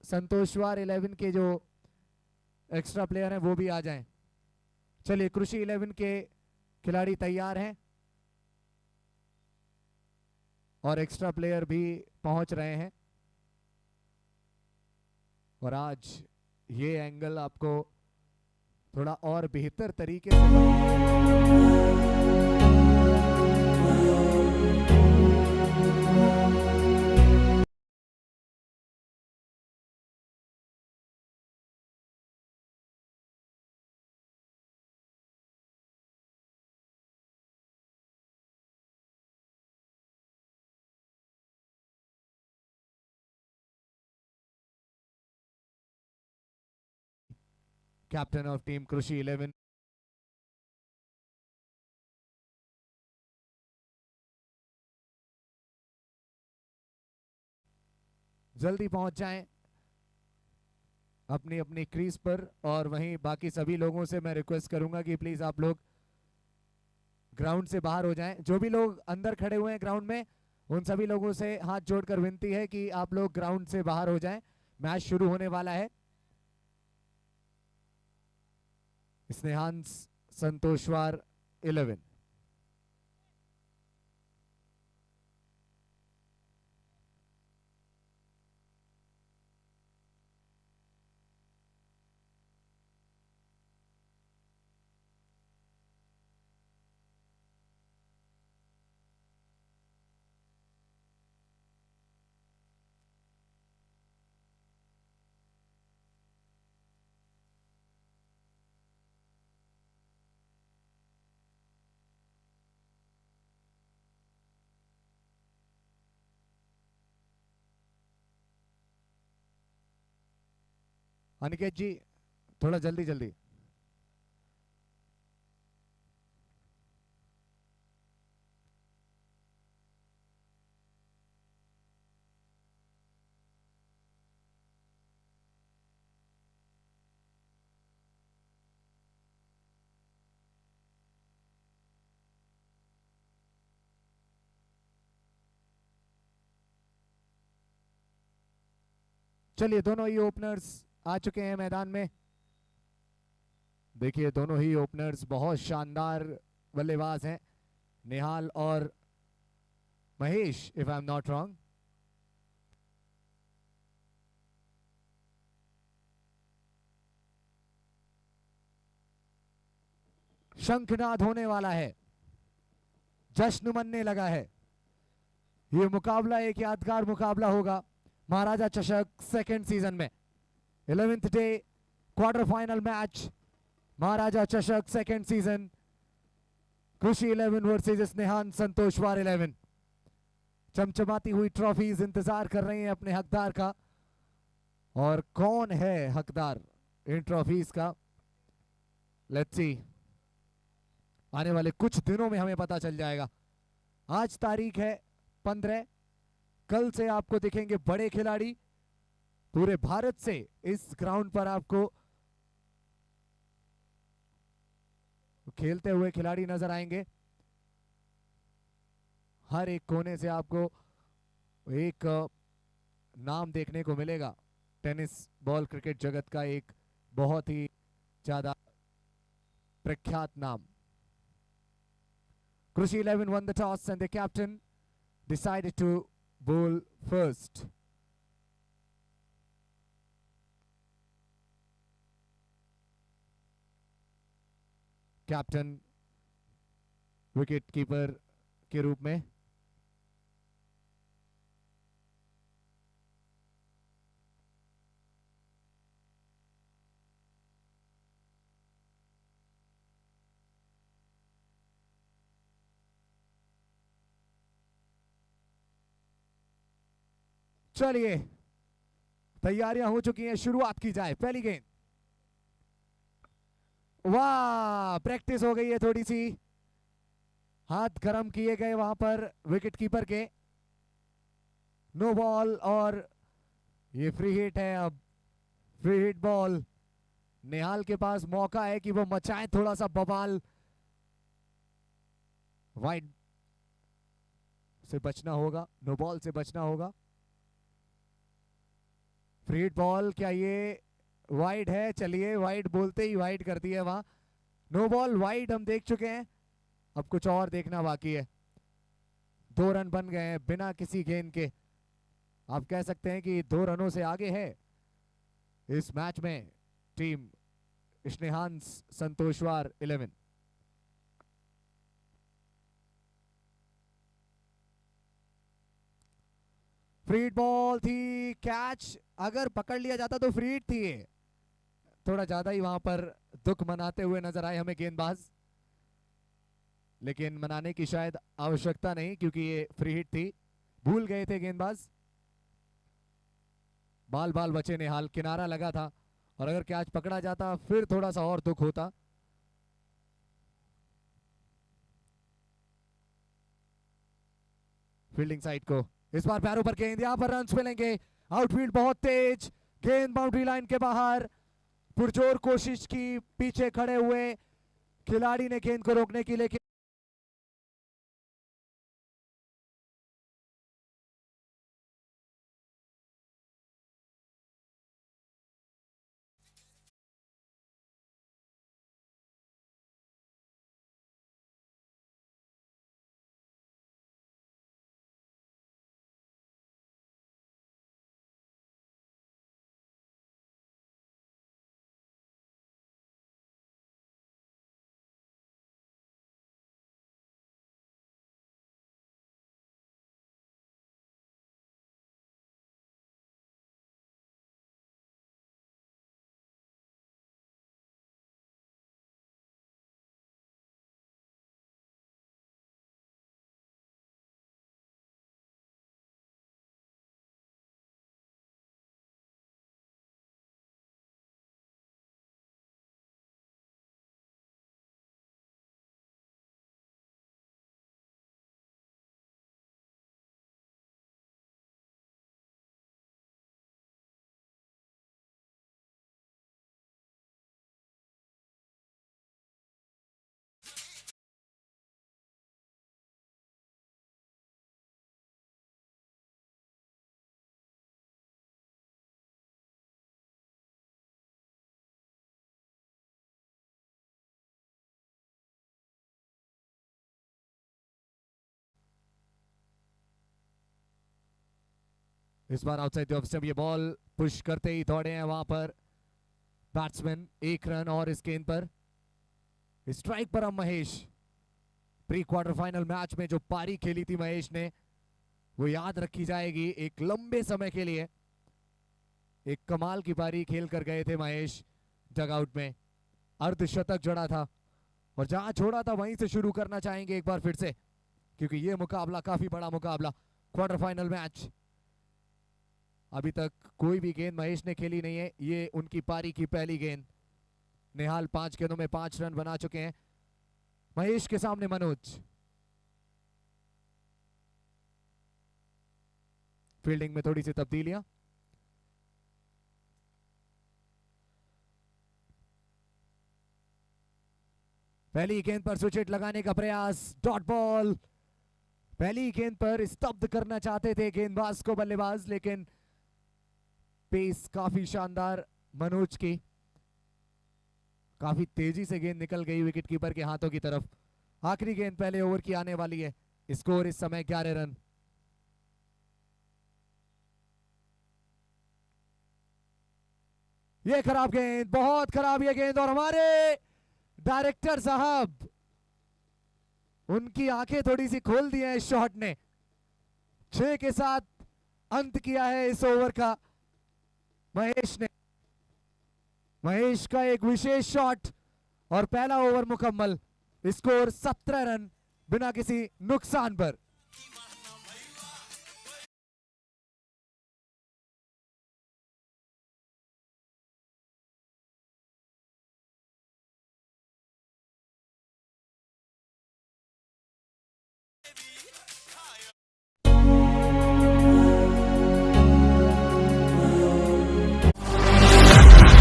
संतोषवार 11 के जो extra player हैं वो भी आ जाएं। चलिए, कृषि 11 के खिलाड़ी तैयार हैं और एक्स्ट्रा प्लेयर भी पहुंच रहे हैं। और आज ये एंगल आपको थोड़ा और बेहतर तरीके से कैप्टन ऑफ टीम कृषि 11 जल्दी पहुंच जाएं अपनी अपनी क्रीज पर। और वहीं बाकी सभी लोगों से मैं रिक्वेस्ट करूंगा कि प्लीज आप लोग ग्राउंड से बाहर हो जाएं। जो भी लोग अंदर खड़े हुए हैं ग्राउंड में, उन सभी लोगों से हाथ जोड़कर विनती है कि आप लोग ग्राउंड से बाहर हो जाएं। मैच शुरू होने वाला है। स्नेहांस संतोषवार 11। अनिकेत जी, थोड़ा जल्दी जल्दी। चलिए, दोनों ही ओपनर्स आ चुके हैं मैदान में। देखिए, दोनों ही ओपनर्स बहुत शानदार बल्लेबाज हैं, निहाल और Mahesh, if I am not wrong. शंखनाद होने वाला है, जश्न मनने लगा है। ये मुकाबला एक यादगार मुकाबला होगा महाराजा चषक सेकंड सीजन में। 11th day quarter final match, Maharaja Chashak second season, कृषि 11 वर्सेस स्नेहान संतोषवार 11। चमचमाती हुई ट्रॉफीज इंतजार कर रही हैं अपने हकदार का। और कौन है हकदार इन ट्रॉफीज का, लेट्स सी। आने वाले कुछ दिनों में हमें पता चल जाएगा। आज तारीख है 15। कल से आपको दिखेंगे बड़े खिलाड़ी पूरे भारत से इस ग्राउंड पर आपको खेलते हुए खिलाड़ी नजर आएंगे। हर एक कोने से आपको एक नाम देखने को मिलेगा। टेनिस बॉल क्रिकेट जगत का एक बहुत ही ज्यादा प्रख्यात नाम। कृषि 11 won the toss and the captain decided to bowl first. Captain wicket keeper के रूप में चलिए, तैयारियां हो चुकी हैं, शुरुआत की जाए। पहली गेंद, वाह, प्रैक्टिस हो गई है थोड़ी सी, हाथ गर्म किए गए वहां पर विकेट कीपर के। नो बॉल और ये फ्री हिट है। अब फ्री हिट बॉल, निहाल के पास मौका है कि वो मचाए थोड़ा सा बवाल। वाइड से बचना होगा, नो बॉल से बचना होगा। फ्री हिट बॉल, क्या ये वाइड है? चलिए वाइड बोलते ही वाइड कर दिया वहां। नो बॉल, वाइड हम देख चुके हैं, अब कुछ और देखना बाकी है। 2 रन बन गए हैं बिना किसी गेंद के। आप कह सकते हैं कि 2 रनों से आगे है इस मैच में team स्नेहांस Santoshwar 11। Free hit ball थी, कैच अगर पकड़ लिया जाता तो फ्री हिट थी। थोड़ा ज्यादा ही वहां पर दुख मनाते हुए नजर आए हमें गेंदबाज, लेकिन मनाने की शायद आवश्यकता नहीं क्योंकि ये फ्री हिट थी। भूल गए थे गेंदबाज, बाल बाल बचे निहाल, किनारा लगा था और अगर कैच पकड़ा जाता फिर थोड़ा सा और दुख होता। फील्डिंग साइड को इस बार पैरों पर गेंद, यहां पर रन्स मिलेंगे। आउटफील्ड बहुत तेज, गेंद बाउंड्री लाइन के बाहर। पुरजोर कोशिश की, पीछे खड़े हुए खिलाड़ी ने गेंद को रोकने की, लेकिन इस बार आउटसाइड द ऑफ स्टंप ये बॉल पुश करते ही दौड़े हैं वहां पर बैट्समैन। 1 रन और इस गेंद पर स्ट्राइक पर अब Mahesh. Pre quarter final match में जो पारी खेली थी महेश ने वो याद रखी जाएगी एक लंबे समय के लिए। एक कमाल की पारी खेल कर गए थे महेश डगआउट में, अर्धशतक जड़ा था और जहां छोड़ा था वहीं से शुरू करना चाहेंगे एक बार फिर से क्योंकि ये मुकाबला काफी बड़ा मुकाबला, क्वार्टर फाइनल मैच। अभी तक कोई भी गेंद महेश ने खेली नहीं है, ये उनकी पारी की पहली गेंद। निहाल 5 गेंदों में 5 रन बना चुके हैं। महेश के सामने मनोज। फील्डिंग में थोड़ी सी तब्दीलियां। पहली गेंद पर स्विच हिट लगाने का प्रयास, डॉट बॉल। पहली गेंद पर स्तब्ध करना चाहते थे गेंदबाज को बल्लेबाज, लेकिन पेस काफी शानदार मनोज की, काफी तेजी से गेंद निकल गई विकेटकीपर के हाथों की तरफ। आखिरी गेंद पहले ओवर की आने वाली है। स्कोर इस समय 11 रन। ये खराब गेंद, बहुत खराब ये गेंद और हमारे डायरेक्टर साहब उनकी आंखें थोड़ी सी खोल दी है इस शॉट ने। 6 के साथ अंत किया है इस ओवर का महेश ने। महेश का एक विशेष शॉट और पहला ओवर मुकम्मल। स्कोर 17 रन बिना किसी नुकसान पर।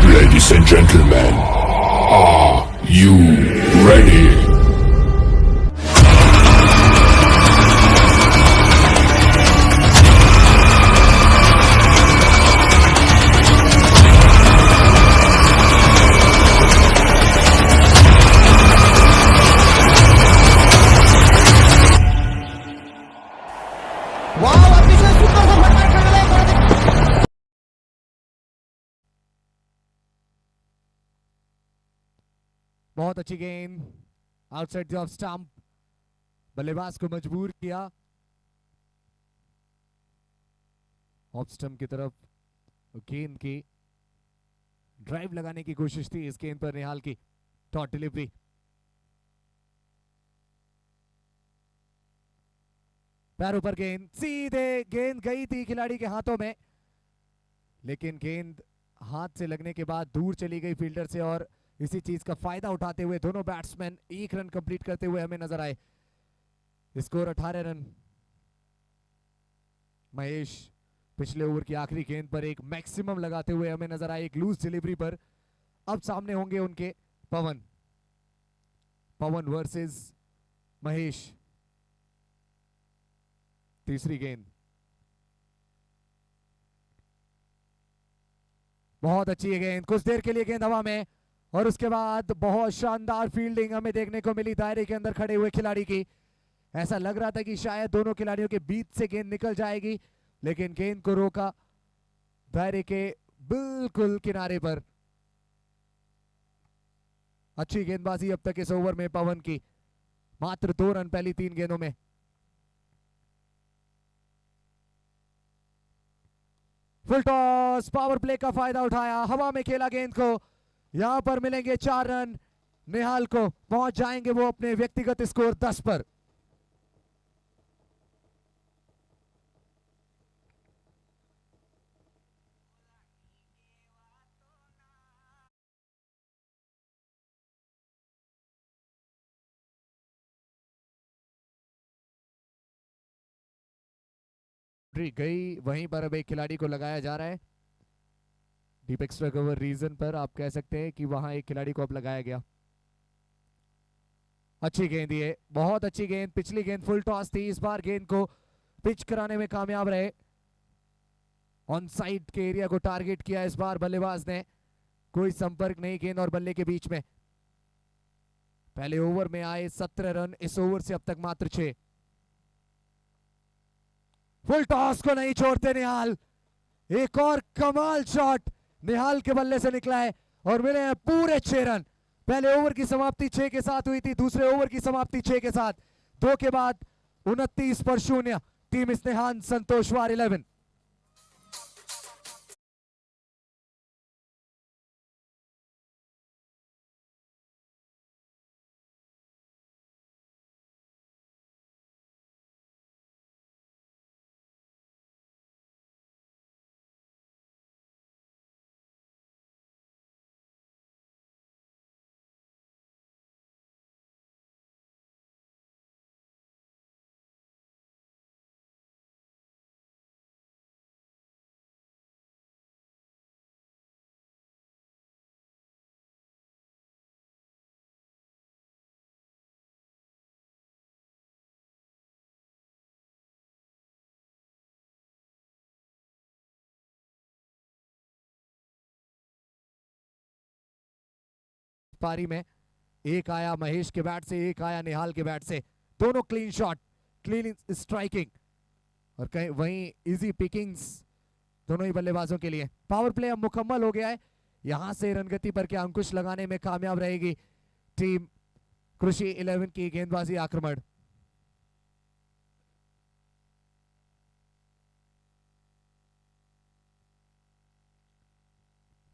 Ladies and gentlemen, are you ready? बहुत अच्छी गेंद आउटसाइड द ऑफ स्टंप, बल्लेबाज को मजबूर किया ऑफ स्टंप की तरफ। गेंद की ड्राइव लगाने की कोशिश थी इस गेंद पर निहाल की। डॉट डिलीवरी, पैरों पर गेंद, सीधे गेंद गई थी खिलाड़ी के हाथों में, लेकिन गेंद हाथ से लगने के बाद दूर चली गई फील्डर से, और इसी चीज का फायदा उठाते हुए दोनों बैट्समैन 1 रन कंप्लीट करते हुए हमें नजर आए। Score 18 run. महेश पिछले ओवर की आखिरी गेंद पर एक मैक्सिमम लगाते हुए हमें नजर आए, एक लूज डिलीवरी पर। अब सामने होंगे उनके पवन। पवन वर्सेस महेश। तीसरी गेंद, बहुत अच्छी है गेंद, कुछ देर के लिए गेंद हवा में, और उसके बाद बहुत शानदार फील्डिंग हमें देखने को मिली दायरे के अंदर खड़े हुए खिलाड़ी की। ऐसा लग रहा था कि शायद दोनों खिलाड़ियों के बीच से गेंद निकल जाएगी, लेकिन गेंद को रोका दायरे के बिल्कुल किनारे पर। अच्छी गेंदबाजी अब तक इस ओवर में पवन की, मात्र 2 रन पहली 3 गेंदों में। फुल टॉस, पावर प्ले का फायदा उठाया, हवा में खेला गेंद को, यहां पर मिलेंगे 4 रन निहाल को, पहुंच जाएंगे वो अपने व्यक्तिगत स्कोर 10 पर। गई, वहीं पर अब एक खिलाड़ी को लगाया जा रहा है। डीप एक्स्ट्रा कवर रीजन पर आप कह सकते हैं कि वहां एक खिलाड़ी को अब लगाया गया। अच्छी गेंद ये, बहुत अच्छी गेंद, पिछली गेंद फुल टॉस थी, इस बार गेंद को पिच कराने में कामयाब रहे। ऑन साइड के एरिया को टारगेट किया इस बार बल्लेबाज ने, कोई संपर्क नहीं गेंद और बल्ले के बीच में। पहले ओवर में आए 17 रन, इस ओवर से अब तक मात्र 6। फुल टॉस को नहीं छोड़ते निहाल, एक और कमाल शॉट निहाल के बल्ले से निकला है, और मिले हैं पूरे 6 रन। पहले ओवर की समाप्ति 6 के साथ हुई थी, दूसरे ओवर की समाप्ति 6 के साथ, 2 के बाद 29 पर 0। टीम स्नेहान संतोषवार 11। पारी में एक आया महेश के बैट से, एक आया निहाल के बैट से, दोनों क्लीन शॉट, क्लीन स्ट्राइकिंग, और कहीं वहीं इजी पिकिंग्स दोनों ही बल्लेबाजों के लिए। पावर प्ले अब मुकम्मल हो गया है, यहां से रनगति पर क्या अंकुश लगाने में कामयाब रहेगी टीम कृषि 11 की गेंदबाजी आक्रमण।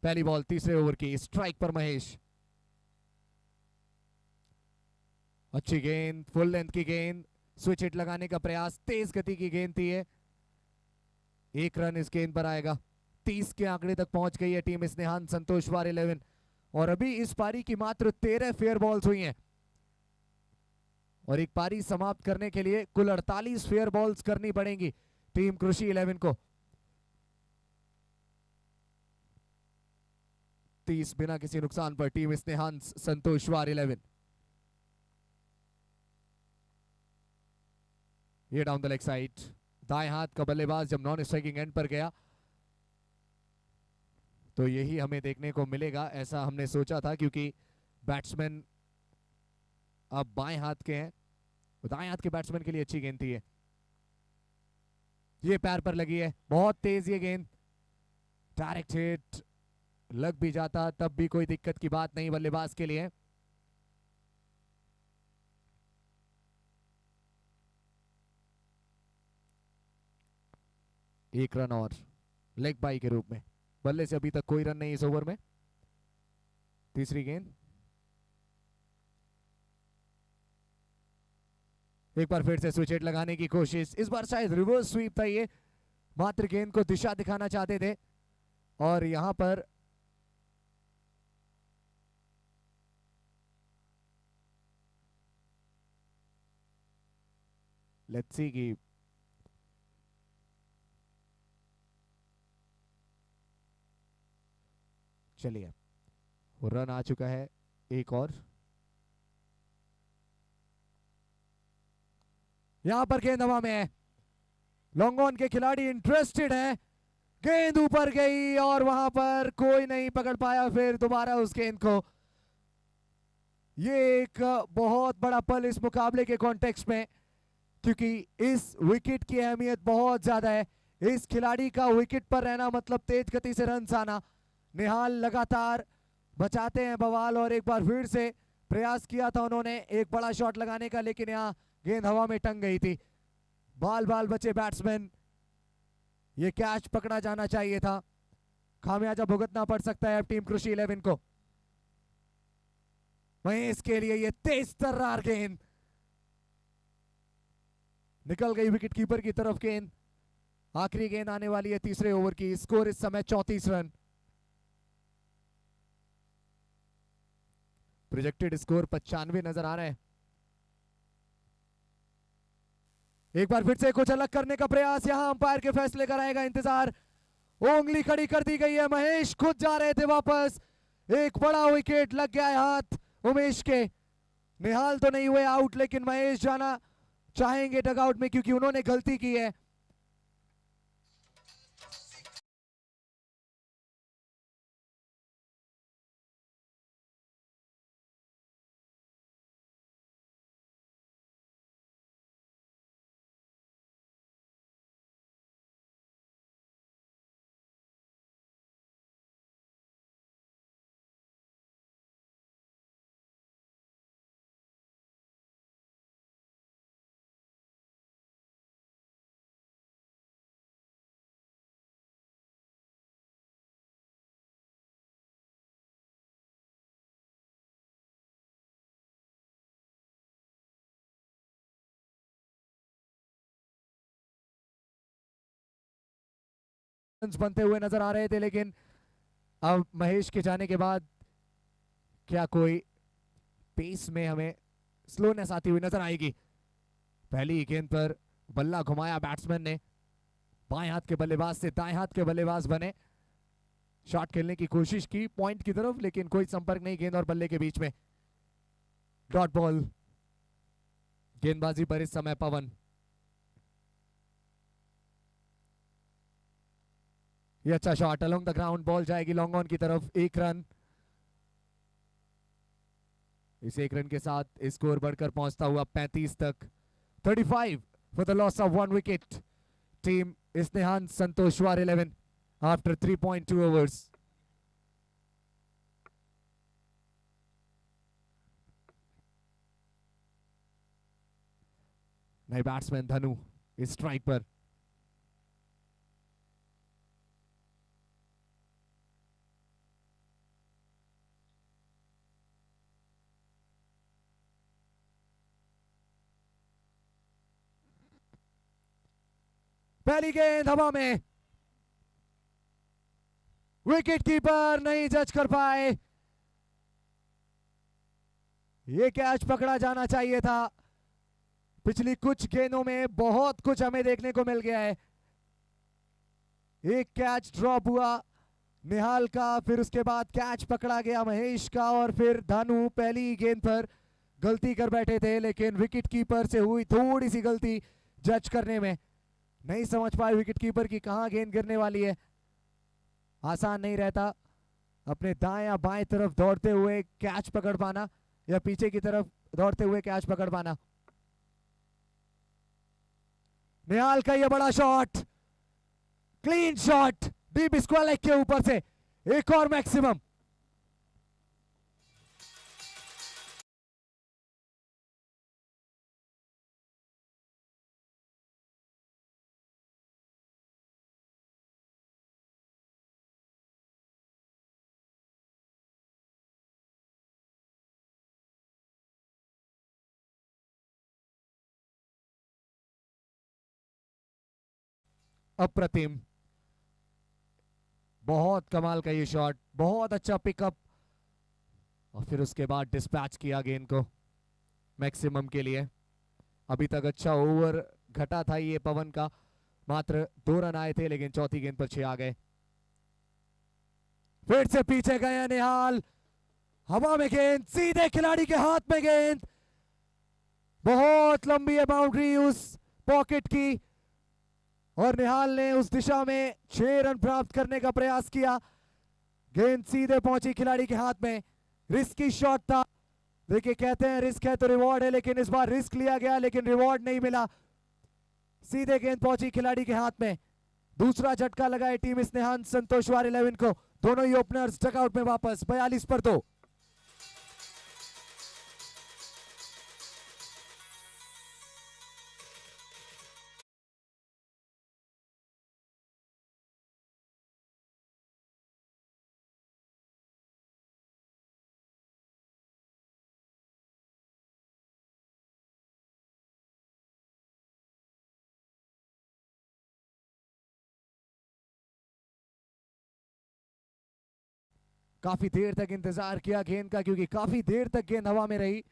पहली बॉल तीसरे ओवर की, स्ट्राइक पर महेश। अच्छी गेंद, फुल लेंथ की गेंद, स्विच हिट लगाने का प्रयास, तेज गति की गेंद थी ये। 1 रन इस गेंद पर आएगा। 30 के आंकड़े तक पहुंच गई है टीम स्नेहान संतोषवार 11, और अभी इस पारी की मात्र 13 फेयर बॉल्स हुई हैं, और एक पारी समाप्त करने के लिए कुल 48 फेयर बॉल्स करनी पड़ेंगी टीम कृषि 11 को। 30 बिना किसी नुकसान पर टीम स्नेहान संतोषवार 11। ये डाउन द लेग साइड, दाएं हाथ का बल्लेबाज जब नॉन स्ट्राइकिंग एंड पर गया तो यही हमें देखने को मिलेगा, ऐसा हमने सोचा था, क्योंकि बैट्समैन अब बाएं हाथ के हैं, दाएं हाथ के बैट्समैन के लिए अच्छी गेंद थी ये पैर पर लगी है, बहुत तेज ये गेंद, डायरेक्ट हिट, लग भी जाता तब भी कोई दिक्कत की बात नहीं बल्लेबाज के लिए। एक रन और लेग बाई के रूप में। बल्ले से अभी तक कोई रन नहीं इस ओवर में। तीसरी गेंद, एक बार फिर से स्विच हिट लगाने की कोशिश, इस बार शायद रिवर्स स्वीप था ये, मात्र गेंद को दिशा दिखाना चाहते थे और यहां पर लेट्स सी की चलिए वो रन आ चुका है एक और। यहां पर गेंद हवा में है, लॉन्ग ऑन के खिलाड़ी इंटरेस्टेड है, गेंद ऊपर गई और वहां पर कोई नहीं पकड़ पाया फिर दोबारा उस गेंद को। ये एक बहुत बड़ा पल इस मुकाबले के कॉन्टेक्स्ट में, क्योंकि इस विकेट की अहमियत बहुत ज्यादा है। इस खिलाड़ी का विकेट पर रहना मतलब तेज गति से रन आना। निहाल लगातार बचाते हैं बवाल और एक बार फिर से प्रयास किया था उन्होंने एक बड़ा शॉट लगाने का, लेकिन यहाँ गेंद हवा में टंग गई थी। बाल बाल बचे बैट्समैन, ये कैच पकड़ा जाना चाहिए था। खामियाजा भुगतना पड़ सकता है अब टीम कृषि 11 को। वहीं इसके लिए ये तेज तर्रार गेंद निकल गई विकेट कीपर की तरफ गेंद। आखिरी गेंद आने वाली है तीसरे ओवर की। स्कोर इस समय 34 रन। प्रोजेक्टेड स्कोर 95 नजर आ रहा है। एक बार फिर से कुछ अलग करने का प्रयास, यहां अंपायर के फैसले का रहेगा इंतजार। उंगली खड़ी कर दी गई है, महेश खुद जा रहे थे वापस। एक बड़ा विकेट लग गया है हाथ उमेश के। निहाल तो नहीं हुए आउट, लेकिन महेश जाना चाहेंगे डगआउट में क्योंकि उन्होंने गलती की है। बनते हुए नजर आ रहे थे, लेकिन अब महेश के जाने के बाद क्या कोई पेस में हमें स्लोनेस आती हुई नजर आएगी। पहली गेंद पर बल्ला घुमाया बैट्समैन ने, बाएं हाथ के बल्लेबाज से दाएं हाथ के बल्लेबाज बने, शॉट खेलने की कोशिश की पॉइंट की तरफ, लेकिन कोई संपर्क नहीं गेंद और बल्ले के बीच में। Dot ball. गेंदबाजी पर इस समय पवन। ये अच्छा shot along the ground, ball जाएगी लॉन्ग ऑन की तरफ। एक रन। इस एक रन के साथ स्कोर बढ़कर पहुंचता हुआ 35 तक। 35 for the loss of 1 wicket. Team Isnehan Santoshwar 11 after 3.2 overs. नए बैट्समैन धनु इस स्ट्राइक पर। पहली गेंद हवा में, विकेट कीपर नहीं जज कर पाए। ये कैच पकड़ा जाना चाहिए था। पिछली कुछ गेंदों में बहुत कुछ हमें देखने को मिल गया है। एक कैच ड्रॉप हुआ निहाल का, फिर उसके बाद कैच पकड़ा गया महेश का, और फिर धनु पहली गेंद पर गलती कर बैठे थे, लेकिन विकेट कीपर से हुई थोड़ी सी गलती जज करने में। नहीं समझ पाए विकेट कीपर की कहां गेंद गिरने वाली है। आसान नहीं रहता अपने दाएं या बाएं तरफ दौड़ते हुए कैच पकड़ पाना, या पीछे की तरफ दौड़ते हुए कैच पकड़ पाना। निहाल का यह बड़ा shot, clean shot, deep square leg के ऊपर से एक और मैक्सिमम। अप्रतिम, बहुत कमाल का ये शॉट, बहुत अच्छा पिकअप, और फिर उसके बाद डिस्पैच किया गेंद को मैक्सिमम के लिए। अभी तक अच्छा ओवर घटा था ये पवन का, मात्र 2 रन आए थे, लेकिन चौथी गेंद पर 6 आ गए। फिर से पीछे गए निहाल, हवा में गेंद, सीधे खिलाड़ी के हाथ में गेंद, बहुत लंबी है बाउंड्री उस पॉकेट की, और निहाल ने उस दिशा में 6 रन प्राप्त करने का प्रयास किया। गेंद सीधे पहुंची खिलाड़ी के हाथ में, रिस्की शॉट था। देखिए कहते हैं रिस्क है तो रिवॉर्ड है, लेकिन इस बार रिस्क लिया गया लेकिन रिवॉर्ड नहीं मिला। सीधे गेंद पहुंची खिलाड़ी के हाथ में। दूसरा झटका लगाए टीम स्नेहान संतोषवार 11 को। दोनों ही ओपनर्स डकआउट में वापस, 42 पर 2। काफी देर तक इंतजार किया गेंद का, क्योंकि काफी देर तक गेंद हवा में रही,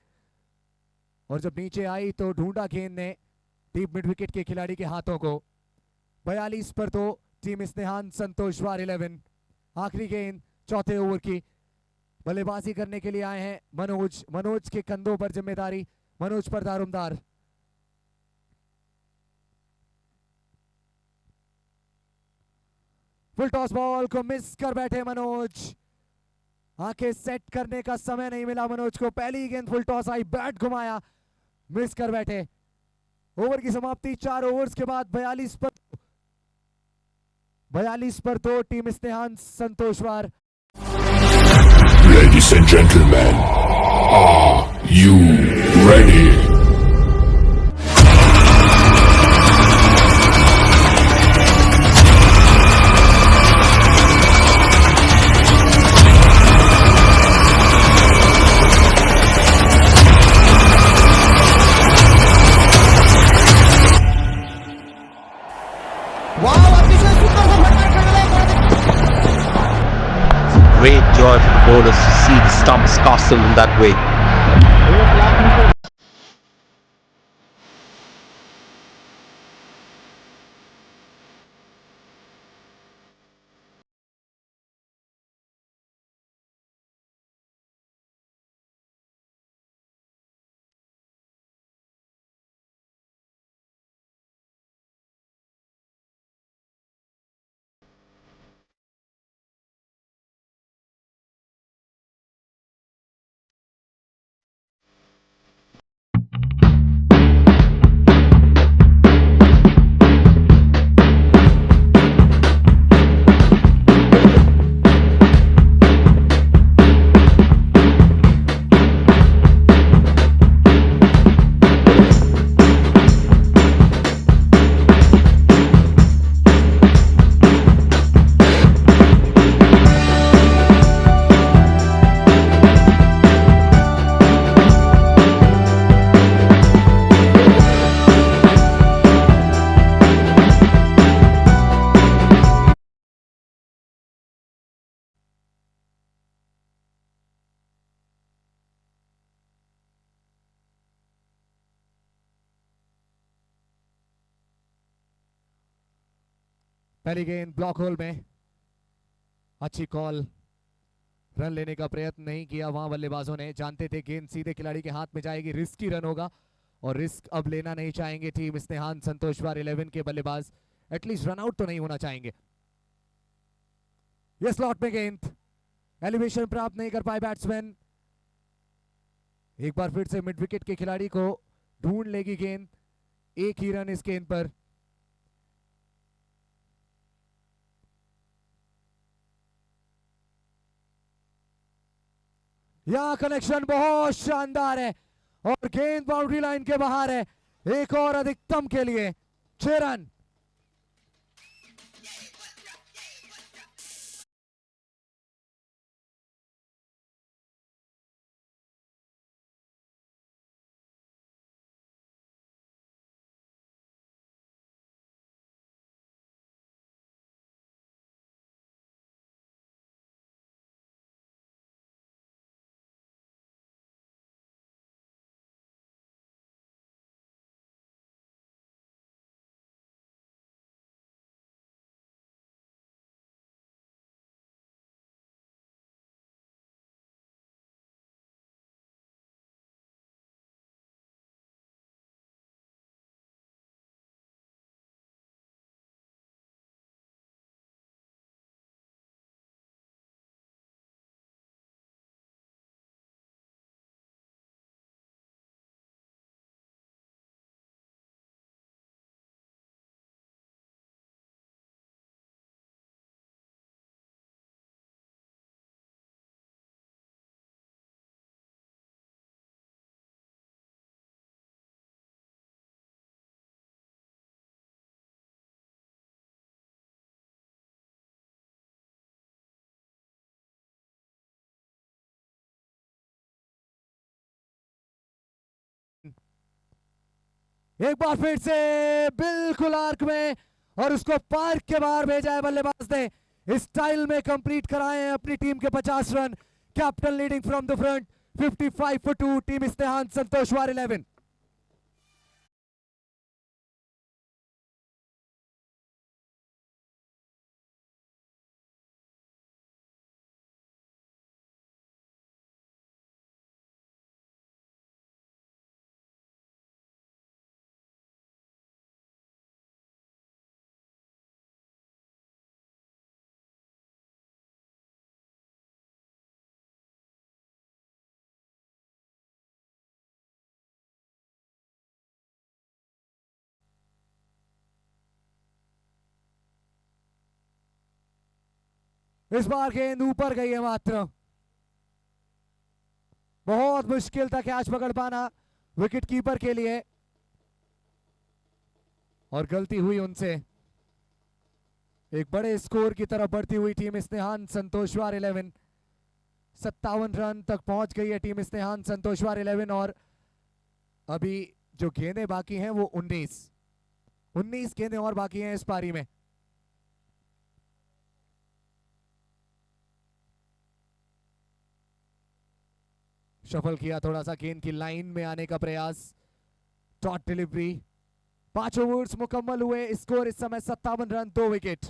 और जब नीचे आई तो ढूंढा गेंद ने डीप मिड विकेट के खिलाड़ी के हाथों को। 42 पर 2, टीम स्नेहान संतोषवार 11। आखिरी गेंद चौथे ओवर की, बल्लेबाजी करने के लिए आए हैं मनोज। मनोज के कंधों पर जिम्मेदारी, मनोज पर दारोमदार। फुल टॉस बॉल को मिस कर बैठे मनोज, आंखें सेट करने का समय नहीं मिला मनोज को। पहली गेंद फुल टॉस आई, बैट घुमाया, मिस कर बैठे। ओवर की समाप्ति 4 ओवर्स के बाद 42 पर 2, team स्नेहान Santoshwar. Ladies and gentlemen, are you ready? Great joy for the bowlers to see the stumps castle in that way. पहली गेंद ब्लॉक होल में, अच्छी कॉल। रन लेने का प्रयत्न नहीं किया वहां बल्लेबाजों ने, जानते थे गेंद सीधे खिलाड़ी के हाथ में जाएगी, रिस्की रन होगा, और रिस्क अब लेना नहीं चाहेंगे टीम स्नेहान संतोषवार 11 के बल्लेबाज। एटलीस्ट रन आउट तो नहीं होना चाहेंगे। ये स्लॉट में गेंद, एलिवेशन प्राप्त नहीं कर पाए बैट्समैन। एक बार फिर से मिड विकेट के खिलाड़ी को ढूंढ लेगी गेंद, एक ही रन इस गेंद पर। यहां कनेक्शन बहुत शानदार है, और गेंद बाउंड्री लाइन के बाहर है। एक और अधिकतम के लिए 6 रन। एक बार फिर से बिल्कुल आर्क में और उसको पार्क के बाहर भेजा है बल्लेबाज ने। इस स्टाइल में कंप्लीट कराए हैं अपनी टीम के 50 run. Captain leading from the front 55 for 2 team इस्तेहान संतोषवार 11। इस बार गेंद ऊपर गई है मात्र। बहुत मुश्किल था कैच पकड़ पाना विकेट कीपर के लिए और गलती हुई उनसे। एक बड़े स्कोर की तरफ बढ़ती हुई टीम इस्तेहान संतोषवार 11 57 रन तक पहुंच गई है टीम इस्तेहान संतोषवार 11 और अभी जो गेंदें बाकी हैं वो 19 गेंदें और बाकी हैं इस पारी में। शफल किया थोड़ा सा गेंद की लाइन में आने का प्रयास। Dot delivery. 5 ओवर्स मुकम्मल हुए। स्कोर इस समय 57 रन 2 विकेट।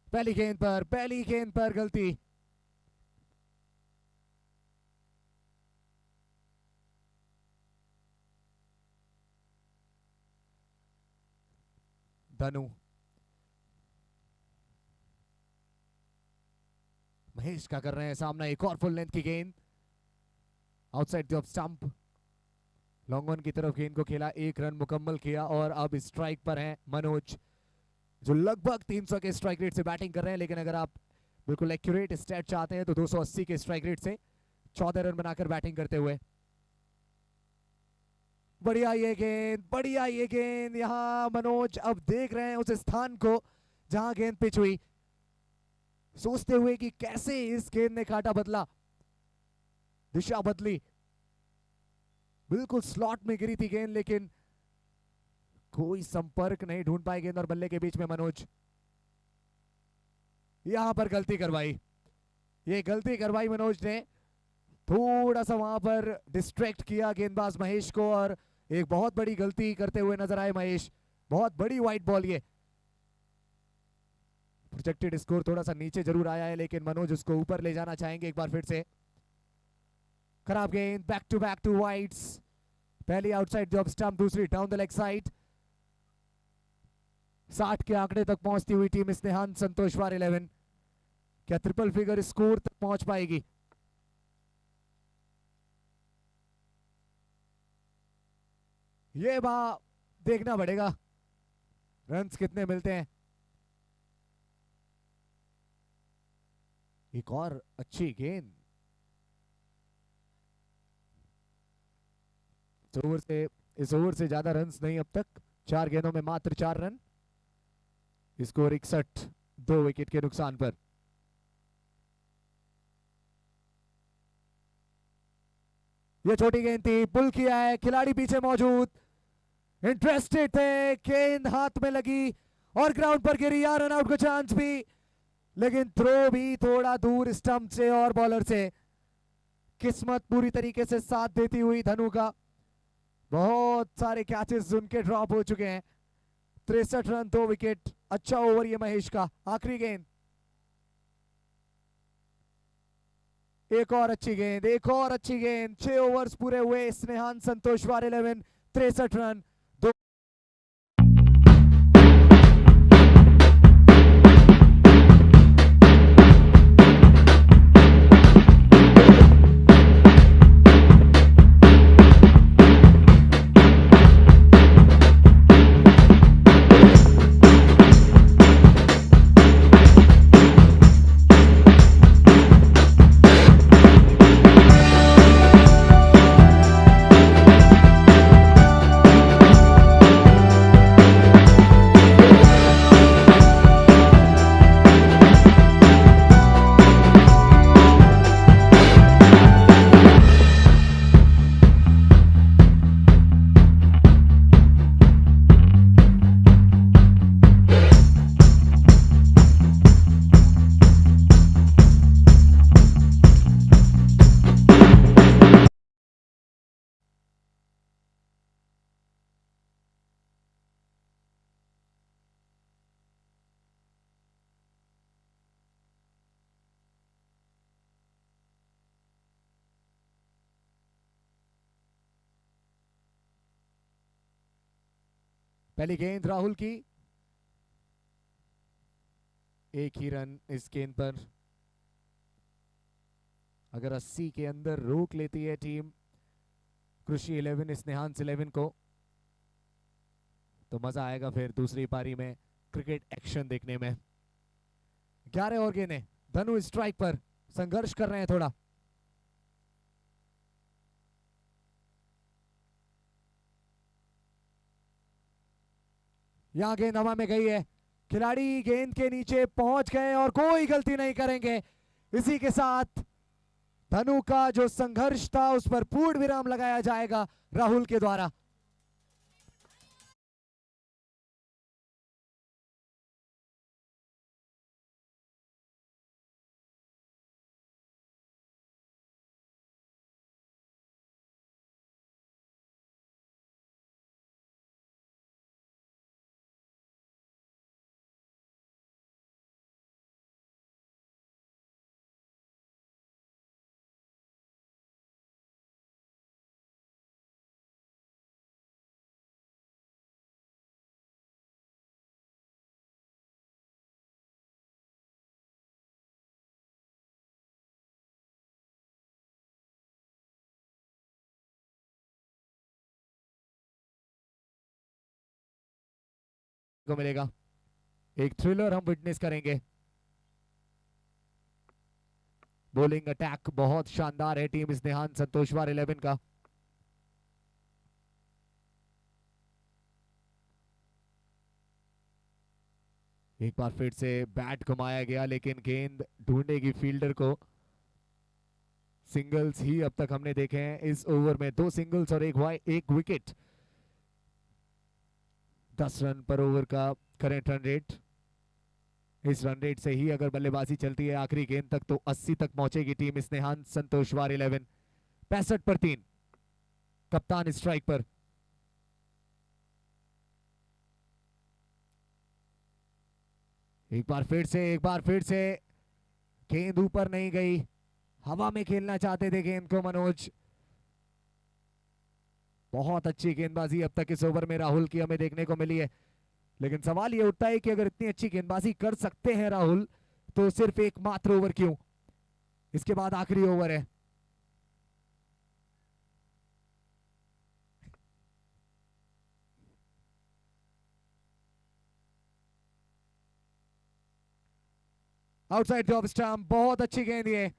पहली गेंद पर गलती। धनु महेश क्या कर रहे हैं सामना। एक और फुल लेंथ की गेंद outside the off stump. Long on की तरफ गेंद को खेला। 1 रन मुकम्मल किया और अब स्ट्राइक पर हैं मनोज जो लगभग 300 के स्ट्राइक रेट से बैटिंग कर रहे हैं। लेकिन अगर आप बिल्कुल एक्यूरेट स्टैट चाहते हैं तो 280 के स्ट्राइक रेट से 14 रन बनाकर बैटिंग करते हुए। बढ़िया ये गेंद यहां मनोज अब देख रहे हैं उस स्थान को जहां गेंद पिच हुई, सोचते हुए कि कैसे इस गेंद ने काटा बदला, दिशा बदली। बिल्कुल स्लॉट में गिरी थी गेंद लेकिन कोई संपर्क नहीं ढूंढ पाए गेंद और बल्ले के बीच में मनोज। यहां पर गलती करवाई मनोज ने। थोड़ा सा वहां पर डिस्ट्रैक्ट किया गेंदबाज महेश को और एक बहुत बड़ी गलती करते हुए नजर आए महेश। बहुत बड़ी वाइड बॉल। ये प्रोजेक्टेड स्कोर थोड़ा सा नीचे जरूर आया है लेकिन मनोज उसको ऊपर ले जाना चाहेंगे एक बार फिर से। खराब गेंद। Back to wides. पहली आउटसाइड द ऑफ स्टंप, दूसरी डाउन द लेग साइड। 60 के आंकड़े तक पहुंचती हुई टीम इस्तेहान संतोषवार 11 क्या ट्रिपल फिगर स्कोर तक पहुंच पाएगी? ये देखना पड़ेगा रन्स कितने मिलते हैं। एक और अच्छी गेंद। इस ओवर से ज्यादा रन्स नहीं अब तक। 4 गेंदों में मात्र 4 रन। स्कोर 61 2 विकेट के नुकसान पर। यह छोटी गेंद थी, पुल किया है, खिलाड़ी पीछे मौजूद, इंटरेस्टेड थे, गेंद हाथ में लगी और ग्राउंड पर गिरी। रन आउट का चांस भी लेकिन थ्रो भी थोड़ा दूर स्टंप से और बॉलर से। किस्मत पूरी तरीके से साथ देती हुई धनु का। बहुत सारे कैचेस उनके ड्रॉप हो चुके हैं। 63 रन 2 विकेट। अच्छा ओवर ये महेश का। आखिरी गेंद एक और अच्छी गेंद, एक और अच्छी गेंद। 6 ओवर्स पूरे हुए, स्नेहान संतोषवार 11 63 रन। पहली गेंद राहुल की, एक ही रन इस गेंद पर। अगर 80 के अंदर रोक लेती है टीम कृषि 11 स्नेहांस 11 को, तो मजा आएगा फिर दूसरी पारी में क्रिकेट एक्शन देखने में। 11 और गेंदें, धनु स्ट्राइक पर संघर्ष कर रहे हैं थोड़ा। यहां गेंद हवा में गई है, खिलाड़ी गेंद के नीचे पहुंच गए और कोई गलती नहीं करेंगे। इसी के साथ धनु का जो संघर्ष था उस पर पूर्ण विराम लगाया जाएगा राहुल के द्वारा। को मिलेगा, एक थ्रिलर हम विटनेस करेंगे। बॉलिंग अटैक बहुत शानदार है टीम स्नेहान संतोषवार 11 का। एक बार फिर से बैट घुमाया गया, लेकिन गेंद ढूंढेगी फील्डर को। सिंगल्स ही अब तक हमने देखे हैं इस ओवर में, 2 सिंगल्स और एक विकेट। 10 रन पर ओवर का करंट रन रेट। इस रन रेट से ही अगर बल्लेबाजी चलती है आखिरी गेंद तक तो 80 तक पहुंचेगी टीम स्नेहान संतोषवार 11। 65 पर 3, कप्तान स्ट्राइक पर। एक बार फिर से गेंद ऊपर नहीं गई, हवा में खेलना चाहते थे गेंद को मनोज। बहुत अच्छी गेंदबाजी अब तक इस ओवर में राहुल की हमें देखने को मिली है, लेकिन सवाल यह उठता है कि अगर इतनी अच्छी गेंदबाजी कर सकते हैं राहुल तो सिर्फ एक मात्र ओवर क्यों? इसके बाद आखिरी ओवर है। आउटसाइड ऑफ स्टंप, बहुत अच्छी गेंद ये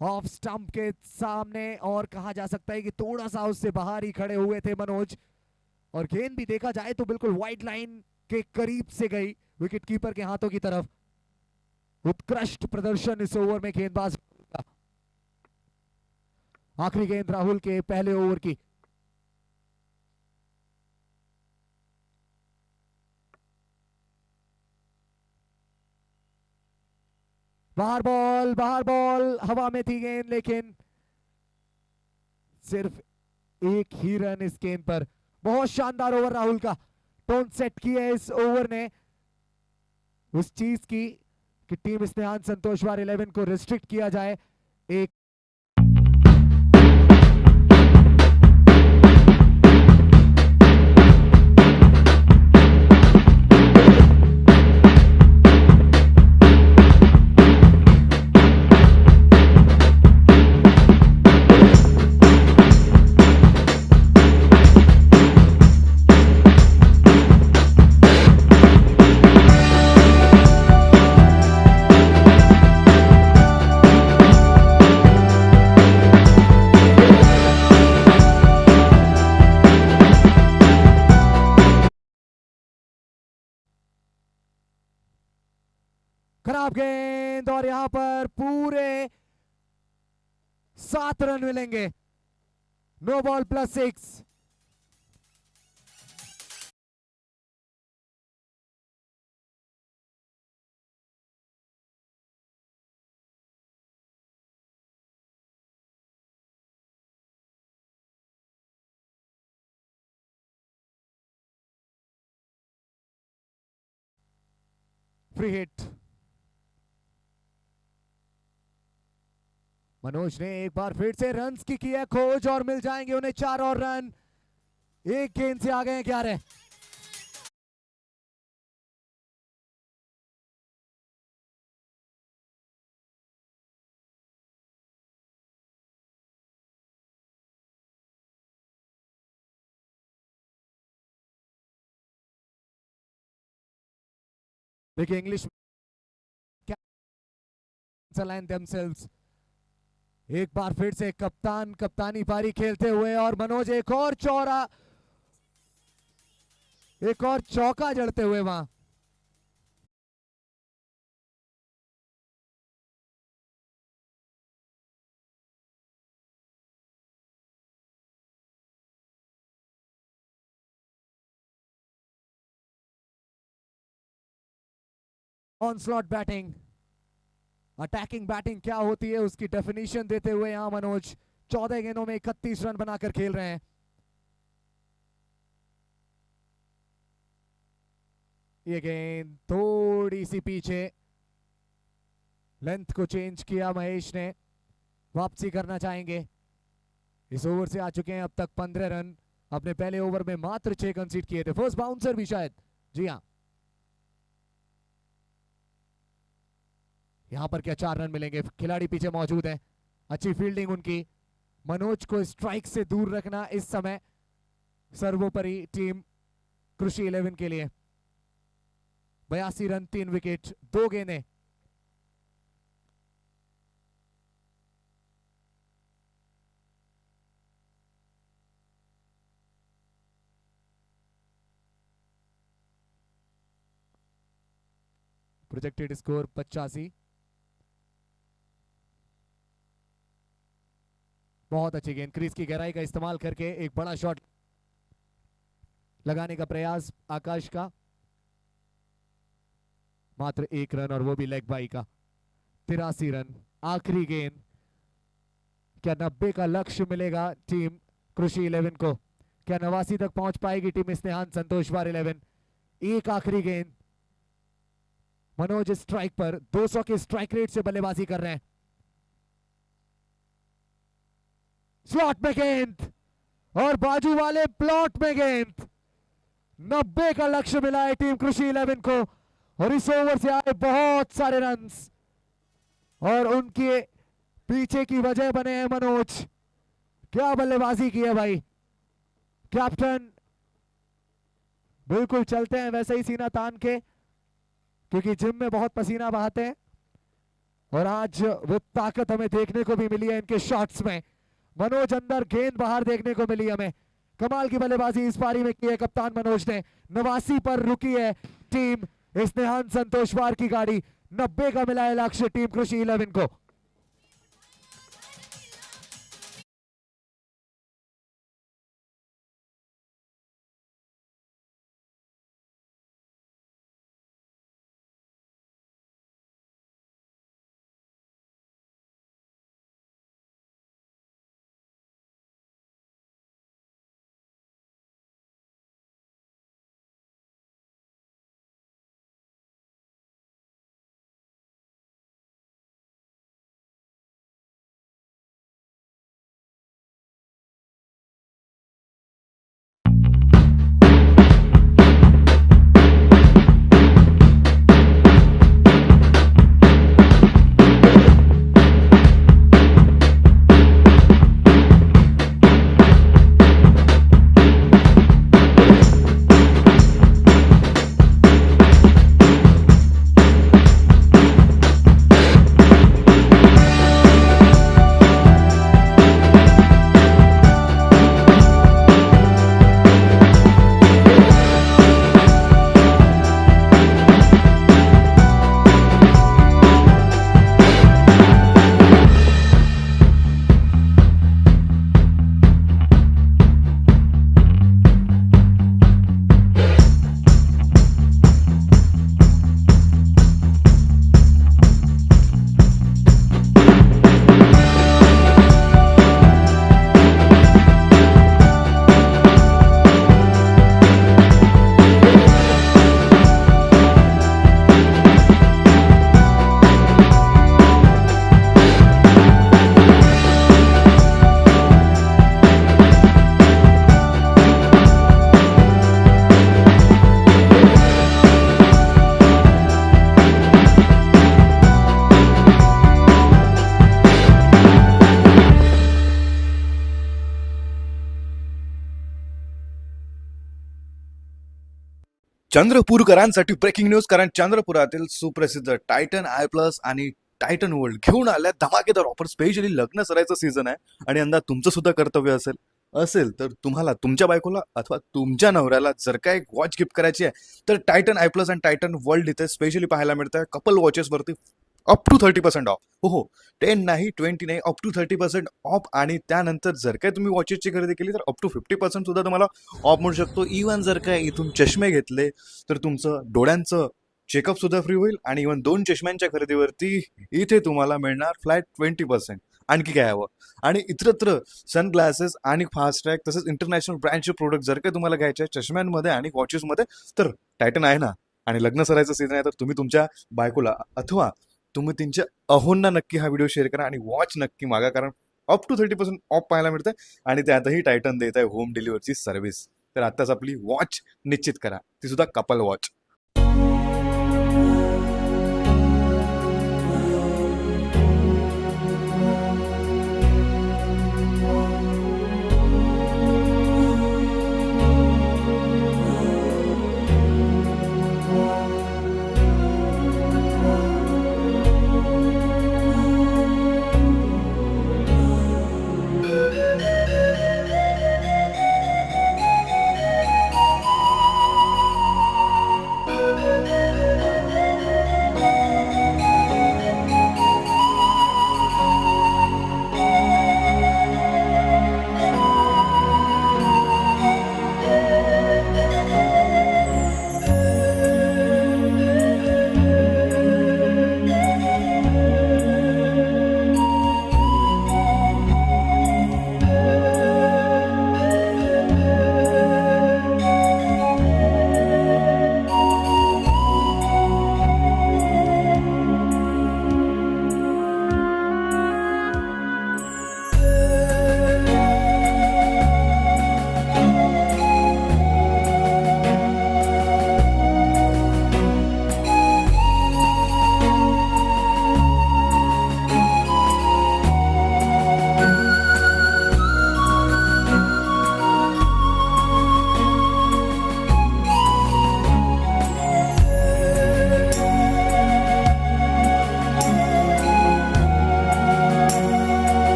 ऑफ स्टंप के सामने, और कहा जा सकता है कि थोड़ा सा उससे बाहर ही खड़े हुए थे मनोज, और गेंद भी देखा जाए तो बिल्कुल व्हाइट लाइन के करीब से गई विकेट कीपर के हाथों की तरफ। उत्कृष्ट प्रदर्शन इस ओवर में गेंदबाज का। आखिरी गेंद राहुल के पहले ओवर की। बाहर बॉल, हवा में थी गेंद, लेकिन सिर्फ एक ही रन इस गेंद पर। बहुत शानदार ओवर राहुल का, टोन सेट की है इस ओवर ने उस चीज की कि टीम स्नेहान संतोषवार 11 को रिस्ट्रिक्ट किया जाए। एक खराब गेंद और यहां पर पूरे 7 रन मिलेंगे। No ball +6। Free hit. Manoj ने एक बार फिर से रन्स की है खोज और मिल जाएंगे उन्हें 4 और रन। एक गेंद से आ गए हैं 11। देखिए इंग्लिश अलाइन देमसेल्व्स। एक बार फिर से कप्तान कप्तानी पारी खेलते हुए और मनोज एक और चौका जड़ते हुए वहां। ऑनस्लॉट बैटिंग, अटैकिंग बैटिंग क्या होती है उसकी डेफिनेशन देते हुए यहां मनोज 14 गेंदों में 31 रन बनाकर खेल रहे हैं। ये गेंद थोड़ी सी पीछे, लेंथ को चेंज किया महेश ने, वापसी करना चाहेंगे। इस ओवर से आ चुके हैं अब तक 15 रन। अपने पहले ओवर में मात्र 6 कंसीड किए थे। फर्स्ट बाउंसर भी शायद, जी हाँ। यहां पर क्या 4 रन मिलेंगे? खिलाड़ी पीछे मौजूद है, अच्छी फील्डिंग उनकी। मनोज को स्ट्राइक से दूर रखना इस समय सर्वोपरि टीम कृषि 11 के लिए। 82 रन, 3 विकेट, 2 गेंदें। Projected score 85। बहुत अच्छी गेंद, क्रीज की गहराई का इस्तेमाल करके एक बड़ा शॉट लगाने का प्रयास आकाश का। मात्र 1 रन और वो भी लेग बाई का। 83 रन, आखिरी गेंद। क्या 90 का लक्ष्य मिलेगा टीम कृषि 11 को? क्या 89 तक पहुंच पाएगी टीम स्नेहान संतोषवार 11? एक आखिरी गेंद। मनोज स्ट्राइक पर 200 के स्ट्राइक रेट से बल्लेबाजी कर रहे हैं। स्लॉट में गेंद और बाजू वाले प्लॉट में गेंद। 90 का लक्ष्य मिला है टीम कृषि 11 को और इस ओवर से आए बहुत सारे रन्स और उनके पीछे की वजह बने हैं मनोज। क्या बल्लेबाजी की है भाई कैप्टन। बिल्कुल चलते हैं वैसे ही सीना तान के, क्योंकि जिम में बहुत पसीना बहाते हैं और आज वो ताकत हमें देखने को भी मिली है इनके शॉट्स में। मनोज अंदर, गेंद बाहर देखने को मिली हमें। कमाल की बल्लेबाजी इस पारी में की है कप्तान मनोज ने। 89 पर रुकी है टीम स्नेहान संतोषवार की गाड़ी। 90 का मिला है लक्ष्य टीम कृषि 11 को। चंद्रपूरकरांसाठी ब्रेकिंग न्यूज. कारण चंद्रपुरातील सुप्रसिद्ध टायटन आय प्लस आणि टायटन वर्ल्ड घेऊन आल्या धमाकेदार ऑफर. स्पेशली लग्न सरायचं सीझन आहे आणि यंदा तुमचं सुद्धा कर्तव्य असेल तर तुम्हाला तुमच्या बायकोला अथवा तुमच्या नवऱ्याला जर काय एक वॉच गिफ्ट करायची आहे तर टायटन आय प्लस आणि टायटन वर्ल्ड इथे स्पेशली पाहायला मिळतं आहे. कपल वॉचेसवरती अप टू 30% ऑफ. हो 10 नाही 20 नाही, अप टू 30% ऑफ. आणि त्यानंतर जर काय तुम्ही वॉचेसची खरेदी केली तर अप टू 50% सुद्धा तुम्हाला ऑफ मिळू शकतो. इव्हन जर काय इथून चष्मे घेतले तर तुमचं डोळ्यांचं चेकअप सुद्धा फ्री होईल. आणि इव्हन 2 चष्म्यांच्या खरेदीवरती इथे तुम्हाला मिळणार फ्लॅट 20%. आणखी काय हवं. आणि इतरत्र सनग्लासेस आणि फास्ट ट्रॅक तसेच इंटरनॅशनल ब्रँडचे प्रोडक्ट जर काही तुम्हाला घ्यायचे आहे चष्म्यांमध्ये आणि वॉचेसमध्ये तर टायटन आहे ना. आणि लग्न सरायचं सीझन आहे तर तुम्ही तुमच्या बायकोला अथवा तुम्ही त्यांच्या अहोंना नक्की हा व्हिडिओ शेअर करा आणि वॉच नक्की मागा. कारण अप टू 30% ऑफ पाहायला मिळतं आणि त्यातही टायटन देत आहे होम डिलिव्हरीची सर्व्हिस. तर आत्ताच आपली वॉच निश्चित करा, ती सुद्धा कपल वॉच.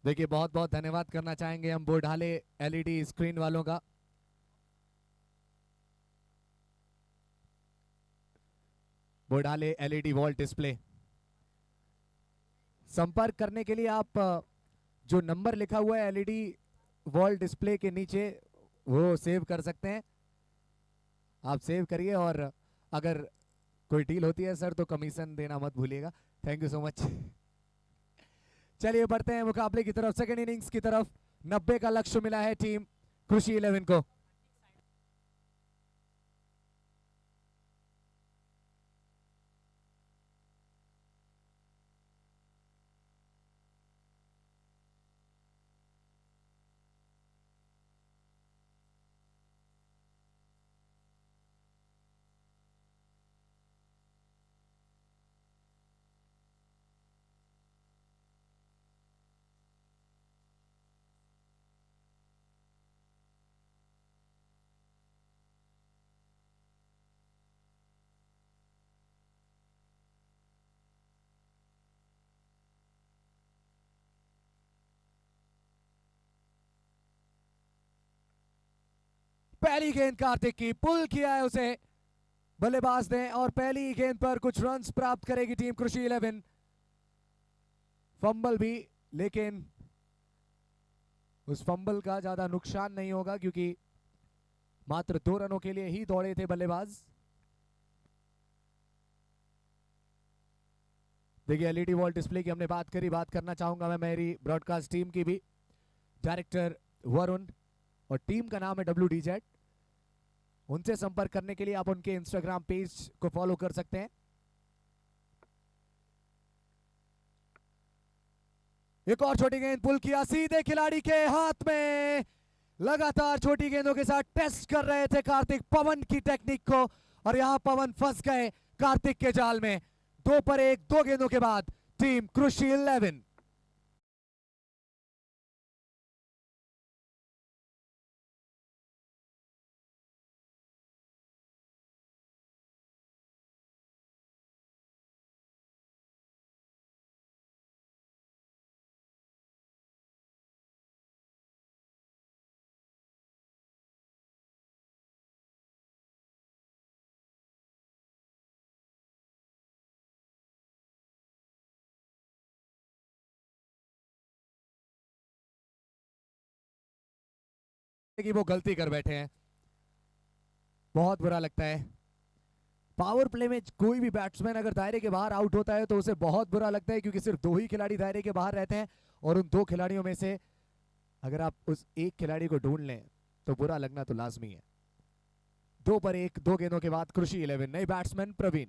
देखिए बहुत बहुत धन्यवाद करना चाहेंगे हम बोढ़ाले एलईडी स्क्रीन वालों का. बोढ़ाले एलईडी वॉल डिस्प्ले. संपर्क करने के लिए आप जो नंबर लिखा हुआ है एलईडी वॉल डिस्प्ले के नीचे वो सेव कर सकते हैं. आप सेव करिए और अगर कोई डील होती है सर तो कमीशन देना मत भूलिएगा. Thank you so much. चलिए बढ़ते हैं मुकाबले की तरफ. सेकंड इनिंग्स की तरफ 90 का लक्ष्य मिला है टीम खुशी 11 को. पहली गेंद कार्तिक की पुल किया है उसे बल्लेबाज ने और पहली गेंद पर कुछ रन्स प्राप्त करेगी टीम कृषि 11. फंबल भी, लेकिन उस फंबल का ज्यादा नुकसान नहीं होगा क्योंकि मात्र 2 रनों के लिए ही दौड़े थे बल्लेबाज. देखिए एलईडी वॉल डिस्प्ले की हमने बात करी, बात करना चाहूंगा मैं मेरी ब्रॉडकास्ट टीम की भी. डायरेक्टर वरुण और टीम का नाम है WDZ. उनसे संपर्क करने के लिए आप उनके इंस्टाग्राम पेज को फॉलो कर सकते हैं. एक और छोटी गेंद पुल किया सीधे खिलाड़ी के हाथ में. लगातार छोटी गेंदों के साथ टेस्ट कर रहे थे कार्तिक पवन की टेक्निक को, और यहां पवन फंस गए कार्तिक के जाल में। 2 पर 1, 2 गेंदों के बाद टीम कृषि 11। कि वो गलती कर बैठे हैं, बहुत बुरा लगता है। पावर प्ले में कोई भी बैट्समैन अगर दायरे के बाहर आउट होता है तो उसे बहुत बुरा लगता है, क्योंकि सिर्फ 2 ही खिलाड़ी दायरे के बाहर रहते हैं, और उन 2 खिलाड़ियों में से अगर आप उस एक खिलाड़ी को ढूंढ लें तो बुरा लगना तो लाजमी है। 2 पर 1, 2 गेंदों के बाद कृषि 11, नए बैट्समैन प्रवीण।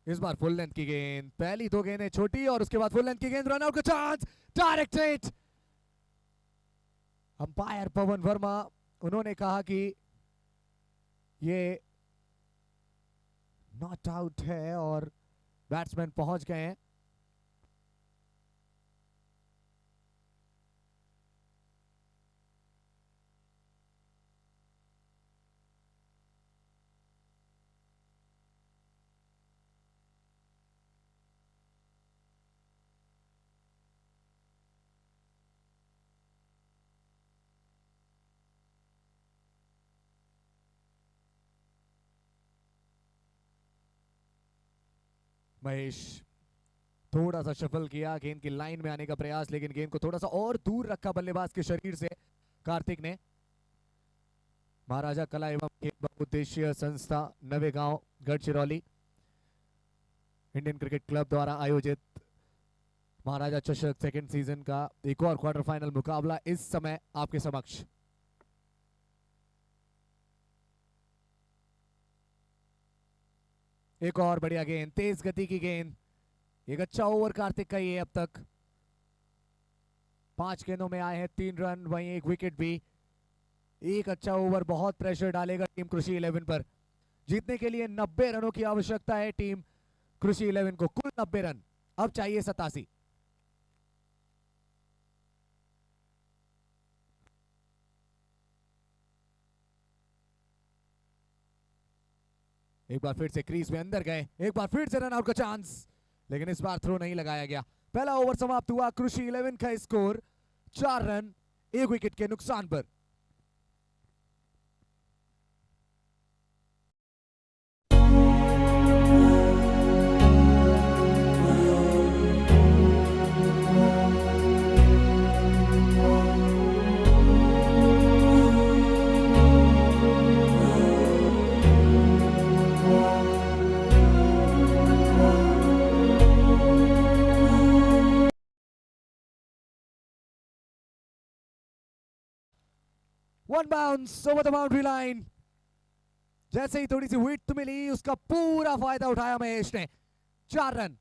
इस बार फुल लेंथ की गेंद, पहली 2 गेंदें छोटी और उसके बाद फुल लेंथ की गेंद, रन आउट का चांस, डायरेक्ट हिट। अंपायर पवन वर्मा, उन्होंने कहा कि ये नॉट आउट है और बैट्समैन पहुंच गए हैं। महेश थोड़ा सा शफल किया, गेंद की लाइन में आने का प्रयास, लेकिन गेंद को थोड़ा सा और दूर रखा बल्लेबाज के शरीर से कार्तिक ने। महाराजा कला एवं खेल बहुउद्देशीय संस्था Navegaon Gadchiroli Indian cricket club द्वारा आयोजित महाराजा चषक सेकंड सीजन का एक और क्वार्टर फाइनल मुकाबला इस समय आपके समक्ष। एक और बढ़िया गेंद, तेज गति की गेंद, एक अच्छा ओवर कार्तिक का ये अब तक। 5 गेंदों में आए हैं 3 रन, वहीं 1 विकेट भी। एक अच्छा ओवर बहुत प्रेशर डालेगा टीम कृषि 11 पर। जीतने के लिए 90 रनों की आवश्यकता है टीम कृषि 11 को, कुल 90 रन, अब चाहिए 87। एक बार फिर से क्रीज में अंदर गए, एक बार फिर से रन आउट का चांस, लेकिन इस बार थ्रो नहीं लगाया गया। पहला ओवर समाप्त हुआ, कृषि 11 का स्कोर 4 रन 1 विकेट के नुकसान पर। One bounce over the boundary line. जैसे ही थोड़ी सी विड्थ मिली, उसका पूरा फायदा उठाया महेश ने। 4 रन।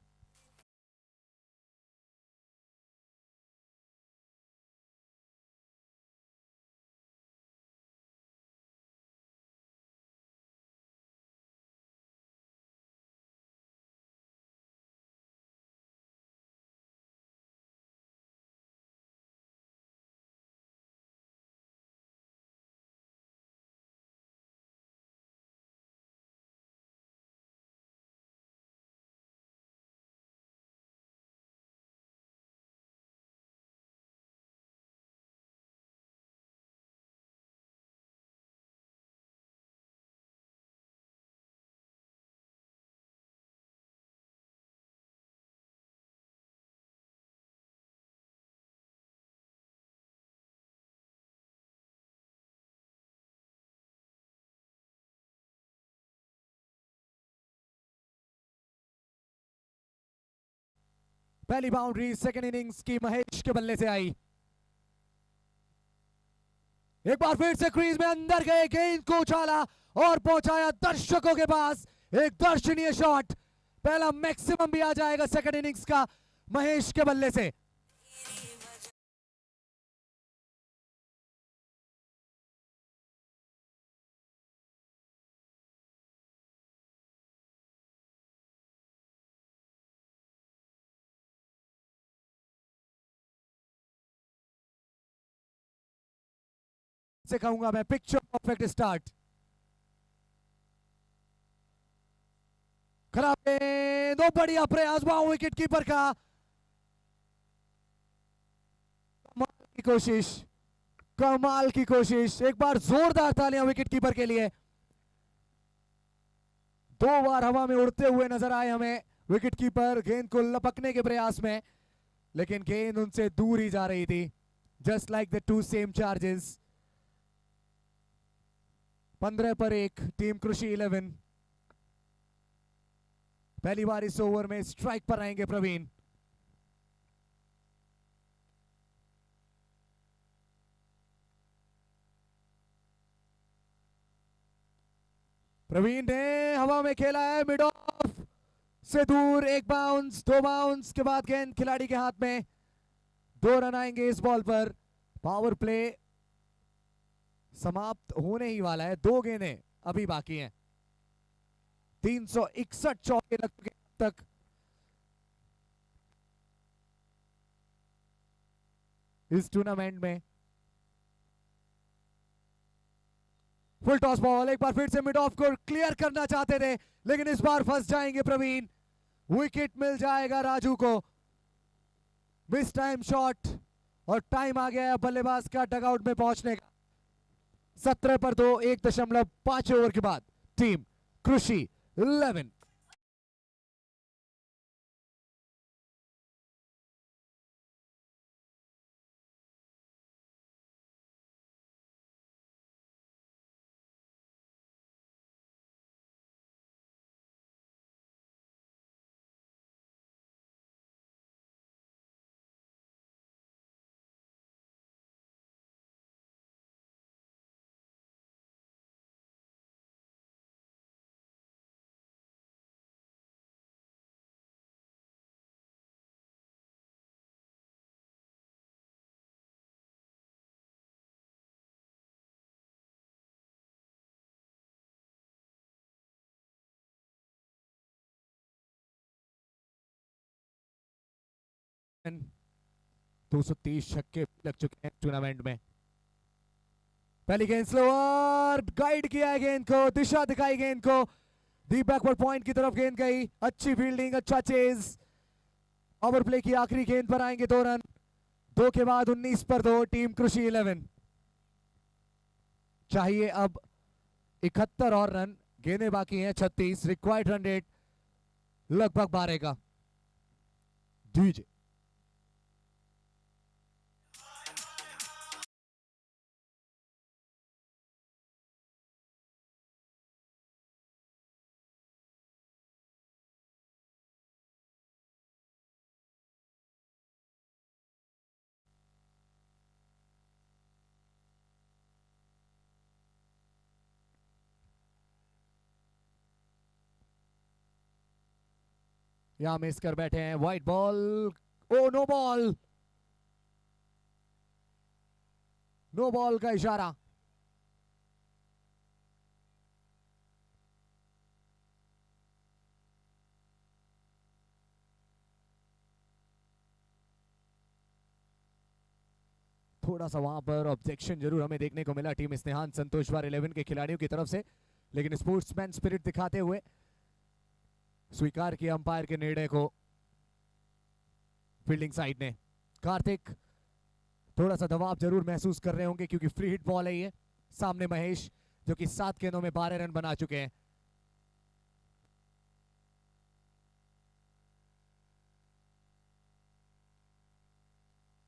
पहली बाउंड्री सेकंड इनिंग्स की महेश के बल्ले से आई। एक बार फिर से क्रीज में अंदर गए, गेंद को उछाला और पहुंचाया दर्शकों के पास। एक दर्शनीय शॉट, पहला मैक्सिमम भी आ जाएगा सेकंड इनिंग्स का। महेश के बल्ले से। से कहूंगा मैं पिक्चर परफेक्ट स्टार्ट। खराब दो बढ़िया प्रयास वहां विकेट कीपर का, कमाल की कोशिश, कमाल की कोशिश। एक बार जोरदार तालियां विकेट कीपर के लिए। दो बार हवा में उड़ते हुए नजर आए हमें विकेट कीपर गेंद को लपकने के प्रयास में, लेकिन गेंद उनसे दूर ही जा रही थी। Just like the two same charges. 15 पर 1 टीम कृषि 11। पहली बार इस ओवर में स्ट्राइक पर आएंगे प्रवीण। प्रवीण ने हवा में खेला है मिड ऑफ से दूर, एक बाउंस, दो बाउंस के बाद गेंद खिलाड़ी के हाथ में। 2 रन आएंगे इस बॉल पर। पावर प्ले समाप्त होने ही वाला है, 2 गेंदें अभी बाकी हैं। 361 चौके लग चुके अब तक इस टूर्नामेंट में। फुल टॉस बॉल, एक बार फिर से मिड ऑफ को क्लियर करना चाहते थे, लेकिन इस बार फंस जाएंगे प्रवीण। विकेट मिल जाएगा राजू को। मिस टाइम शॉट और टाइम आ गया है बल्लेबाज का डगआउट में पहुंचने का। 17 पर 2 1.5 ओवर के बाद टीम कृषि 11। रन 230 छक्के लग चुके हैं टूर्नामेंट में। पहली गेंद स्लोअर, गाइड किया है गेंद को, दिशा दिखाई गेंद को, दी बैकवर्ड पॉइंट की तरफ गेंद गई। अच्छी फील्डिंग, अच्छा चेज। ओवर प्ले की आखिरी गेंद पर आएंगे 2 रन। 2 के बाद 19 पर 2 टीम कृषि 11। चाहिए अब 71 और रन, गेंदें बाकी हैं 36। रिक्वायर्ड रन रेट लगभग 12 का। डीजे यहां मिस कर बैठे हैं। White ball, oh no ball, no ball का इशारा। थोड़ा सा वहां पर ऑब्जेक्शन जरूर हमें देखने को मिला टीम स्नेहान संतोषवार 11 के खिलाड़ियों की तरफ से, लेकिन स्पोर्ट्समैन स्पिरिट दिखाते हुए स्वीकार किया अंपायर के निर्णय को फील्डिंग साइड ने। कार्तिक थोड़ा सा दबाव जरूर महसूस कर रहे होंगे क्योंकि फ्री हिट बॉल है ये। सामने महेश जो कि 7 गेंदों में 12 रन बना चुके हैं।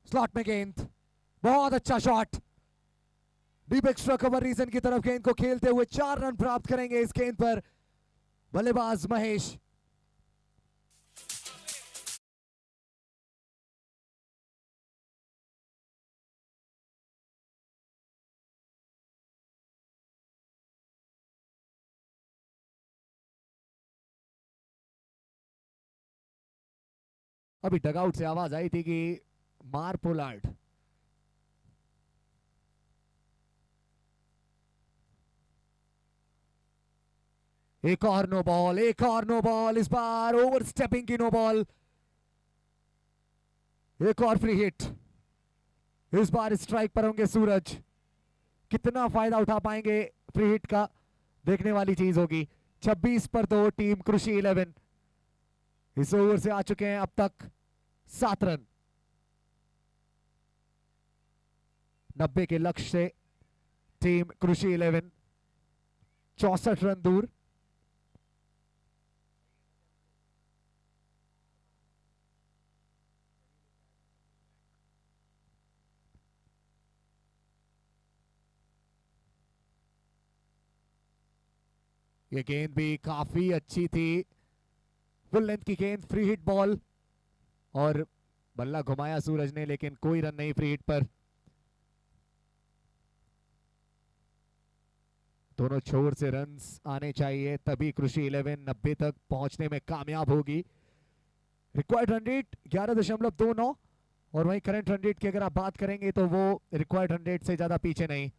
स्लॉट में गेंद, बहुत अच्छा shot. Deep extra cover region की तरफ गेंद को खेलते हुए 4 रन प्राप्त करेंगे इस गेंद पर बल्लेबाज महेश। अभी डगआउट से आवाज आई थी कि मार पोलार्ड। एक और नो बॉल, एक और नो बॉल, इस बार ओवर स्टेपिंग की नो बॉल। एक और फ्री हिट, इस बार स्ट्राइक पर होंगे सूरज। कितना फायदा उठा पाएंगे फ्री हिट का, देखने वाली चीज होगी। 26 पर 2 टीम कृषि 11 इस ओवर से आ चुके हैं अब तक 7 रन। 90 के लक्ष्य से टीम कृषि 11 64 रन दूर। ये गेंद भी काफी अच्छी थी, फुल लेंथ की गेंद, फ्री हिट बॉल, और बल्ला घुमाया सूरज ने लेकिन कोई रन नहीं फ्री हिट पर। दोनों छोर से रन्स आने चाहिए तभी कृषि 11 90 तक पहुंचने में कामयाब होगी। रिक्वायर्ड रन रेट 11.29 और वहीं करंट रन रेट की अगर आप बात करेंगे तो वो रिक्वायर्ड रन रेट से ज्यादा पीछे नहीं।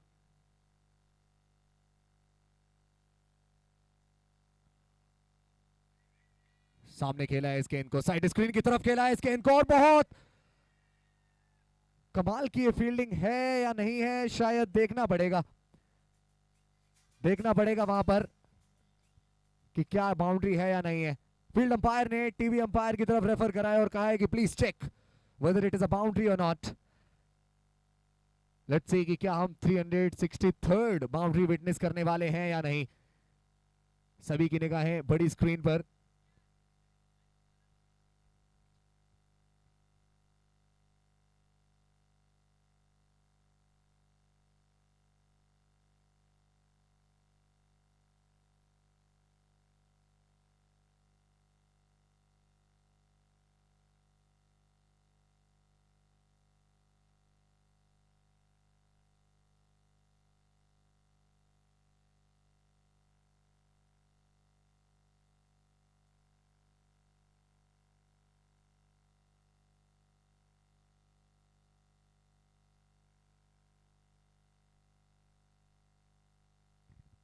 सामने खेला है इस गेंद को, साइड स्क्रीन की तरफ खेला है इस गेंद को, और बहुत कमाल की ये फील्डिंग है या नहीं है, शायद देखना पड़ेगा, देखना पड़ेगा वहां पर कि क्या बाउंड्री है या नहीं है। फील्ड अंपायर ने टीवी अंपायर की तरफ रेफर कराया और कहा है कि please check whether it is a boundary or not. Let's see कि क्या हम 363rd बाउंड्री विटनेस करने वाले हैं या नहीं। सभी की निगाहें बड़ी स्क्रीन पर।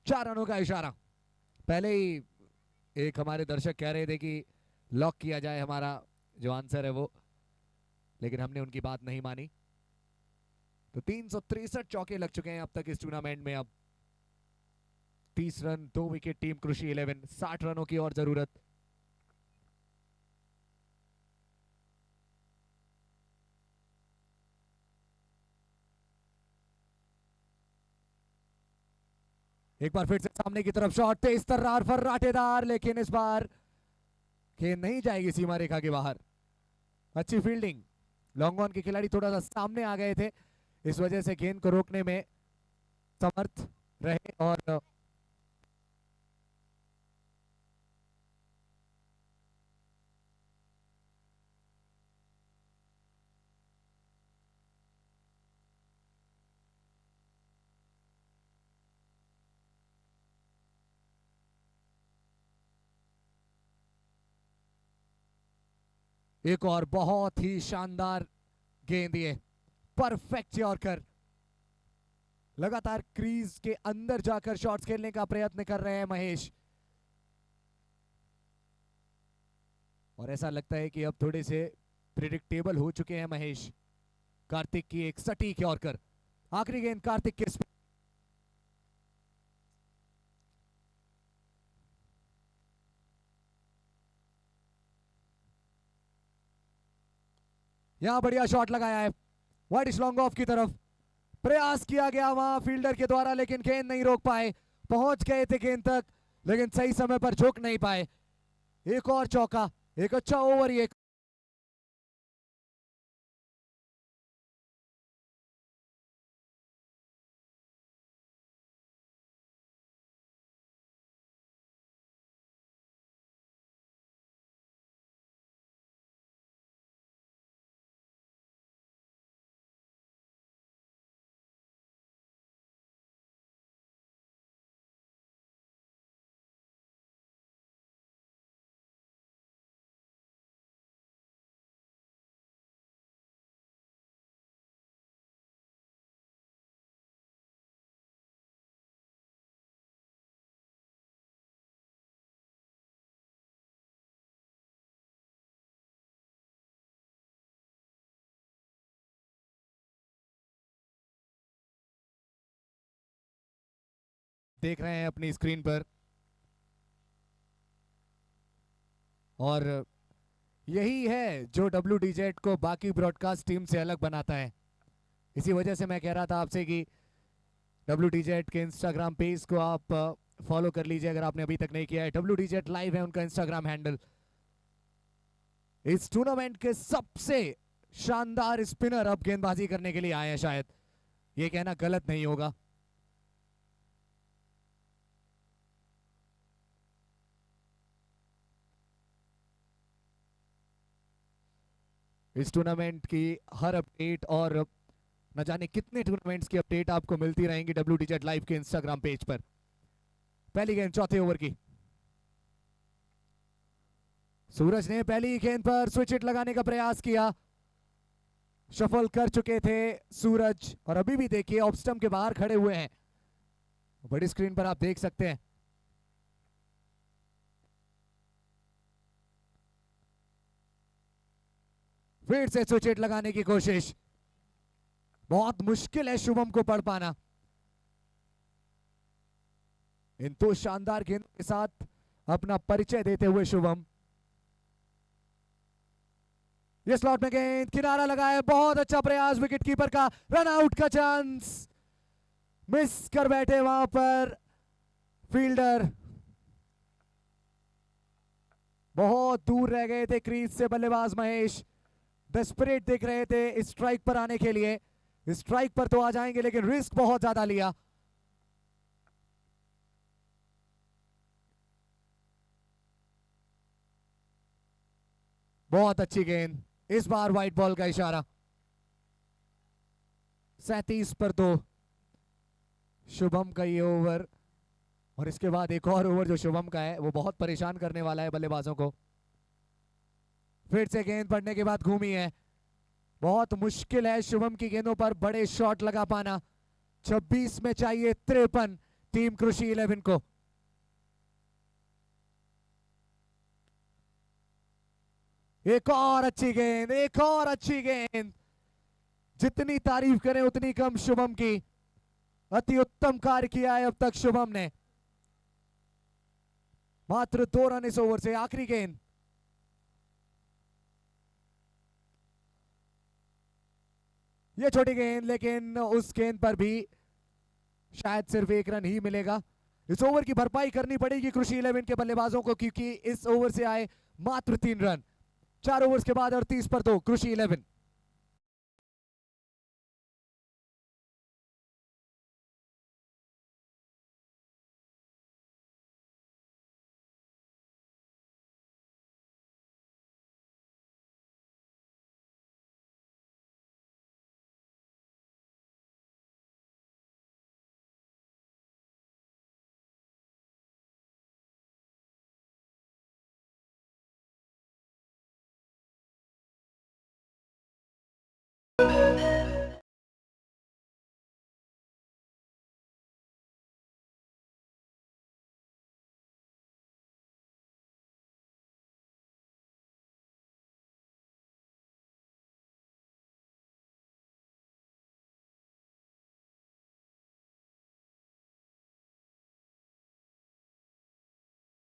चार रनों का इशारा, पहले ही एक हमारे दर्शक कह रहे थे कि लॉक किया जाए हमारा जो आंसर है वो, लेकिन हमने उनकी बात नहीं मानी। तो 363 चौके लग चुके हैं अब तक इस टूर्नामेंट में। अब 30 रन 2 विकेट टीम कृषि 11, 60 रनों की और जरूरत। एक बार फिर से सामने की तरफ शॉट, तेज तर्रार फर्राटेदार, लेकिन इस बार गेंद नहीं जाएगी सीमा रेखा के बाहर। अच्छी फील्डिंग, लॉन्ग ऑन के खिलाड़ी थोड़ा सा सामने आ गए थे, इस वजह से गेंद को रोकने में समर्थ रहे। और एक और बहुत ही शानदार गेंद, ये परफेक्ट यॉर्कर। लगातार क्रीज के अंदर जाकर शॉट्स खेलने का प्रयत्न कर रहे हैं महेश, और ऐसा लगता है कि अब थोड़े से प्रिडिक्टेबल हो चुके हैं महेश। कार्तिक की एक सटीक यॉर्कर, आखिरी गेंद कार्तिक के स्पिन। यहां बढ़िया शॉट लगाया है वाइड लॉन्ग ऑफ की तरफ, प्रयास किया गया वहां फील्डर के द्वारा लेकिन गेंद नहीं रोक पाए। पहुंच गए थे गेंद तक लेकिन सही समय पर झुक नहीं पाए। एक और चौका, एक अच्छा ओवर ये। देख रहे हैं अपनी स्क्रीन पर, और यही है जो WDZ को बाकी ब्रॉडकास्ट टीम से अलग बनाता है। इसी वजह से मैं कह रहा था आपसे कि WDZ के इंस्टाग्राम पेज को आप फॉलो कर लीजिए अगर आपने अभी तक नहीं किया है। WDZ लाइव है उनका इंस्टाग्राम हैंडल। इस टूर्नामेंट के सबसे शानदार स्पिनर अब गेंदबाजी करने के लिए आए हैं, शायद ये कहना गलत नहीं होगा। इस टूर्नामेंट की हर अपडेट और न जाने कितने टूर्नामेंट्स की अपडेट आपको मिलती रहेंगी WDZ लाइव के इंस्टाग्राम पेज पर। पहली गेंद चौथे ओवर की, सूरज ने पहली गेंद पर स्विच हिट लगाने का प्रयास किया। शफल कर चुके थे सूरज और अभी भी देखिए ऑफ स्टंप के बाहर खड़े हुए हैं। बड़ी स्क्रीन पर आप देख सकते हैं। फिर से स्विच हिट लगाने की कोशिश, बहुत मुश्किल है शुभम को पढ़ पाना। इन दो शानदार गेंदों के साथ अपना परिचय देते हुए शुभम, ये स्लॉट में गेंद किनारा लगाए, बहुत अच्छा प्रयास विकेट कीपर का, रन आउट का चांस मिस कर बैठे वहां पर फील्डर। बहुत दूर रह गए थे क्रीज से बल्लेबाज महेश, डेस्परेट दिख रहे थे स्ट्राइक पर आने के लिए। स्ट्राइक पर तो आ जाएंगे लेकिन रिस्क बहुत ज्यादा लिया। बहुत अच्छी गेंद, इस बार व्हाइट बॉल का इशारा। 37 पर 2 शुभम का ये ओवर, और इसके बाद एक और ओवर जो शुभम का है वो बहुत परेशान करने वाला है बल्लेबाजों को। फिर से गेंद पड़ने के बाद घूमी है, बहुत मुश्किल है शुभम की गेंदों पर बड़े शॉट लगा पाना। 26 में चाहिए 53 टीम कृषि 11 को। एक और अच्छी गेंद, एक और अच्छी गेंद, जितनी तारीफ करें उतनी कम शुभम की। अति उत्तम कार्य किया है अब तक शुभम ने। मात्र 2 रन इस ओवर से। आखिरी गेंद, ये छोटी गेंद, लेकिन उस गेंद पर भी शायद सिर्फ 1 रन ही मिलेगा। इस ओवर की भरपाई करनी पड़ेगी कृषि 11 के बल्लेबाजों को, क्योंकि इस ओवर से आए मात्र 3 रन। 4 ओवर्स के बाद 38 पर 2 कृषि 11।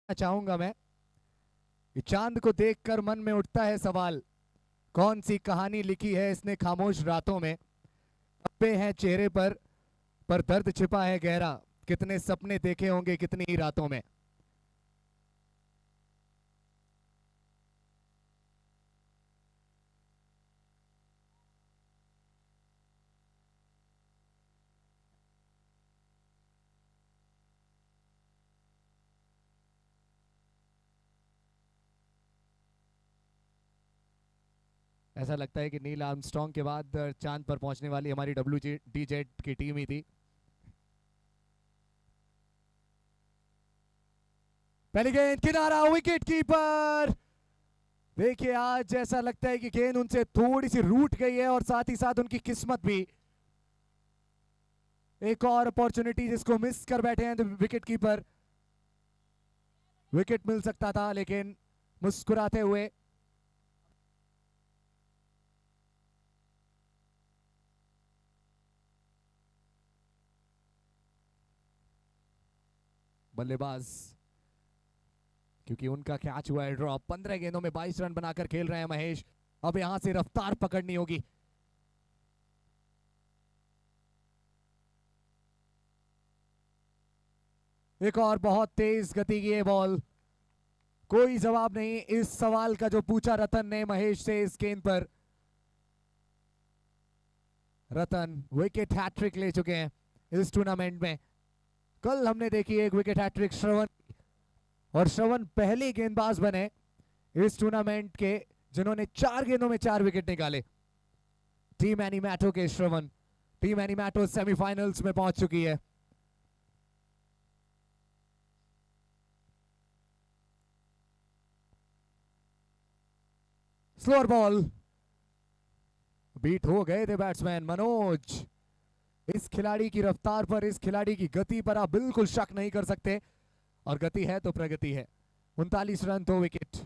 चाहूंगा मैं कि चांद को देखकर मन में उठता है सवाल, कौन सी कहानी लिखी है इसने खामोश रातों में। अब्बे हैं चेहरे पर दर्द छिपा है गहरा, कितने सपने देखे होंगे कितनी ही रातों में। ऐसा लगता है कि नील आर्मस्ट्रॉन्ग के बाद चांद पर पहुंचने वाली हमारी WDZ की टीम ही थी। पहली गेंद किनारा, विकेट कीपर। देखिए आज ऐसा लगता है कि गेंद उनसे थोड़ी सी रूठ गई है और साथ ही साथ उनकी किस्मत भी। एक और अपॉर्चुनिटी जिसको मिस कर बैठे हैं विकेट कीपर। विकेट मिल सकता था लेकिन मुस्कुराते हुए बल्लेबाज, क्योंकि उनका कैच हुआ है ड्रॉप। 15 गेंदों में 22 रन बनाकर खेल रहे हैं महेश। अब यहां से रफ्तार पकड़नी होगी। एक और बहुत तेज गति की बॉल। कोई जवाब नहीं इस सवाल का जो पूछा रतन ने महेश से इस गेंद पर। रतन विकेट हैट्रिक ले चुके हैं इस टूर्नामेंट में। कल हमने देखी एक विकेट हैट्रिक श्रवण, और श्रवण पहले गेंदबाज बने इस टूर्नामेंट के जिन्होंने 4 गेंदों में 4 विकेट निकाले। टीम एनिमैटो के श्रवण। टीम एनिमैटो सेमीफाइनल्स में पहुंच चुकी है। स्लोअर बॉल, बीट हो गए थे बैट्समैन मनोज। इस खिलाड़ी की रफ्तार पर, इस खिलाड़ी की गति पर आप बिल्कुल शक नहीं कर सकते, और गति है तो प्रगति है। 39 रन 2 विकेट।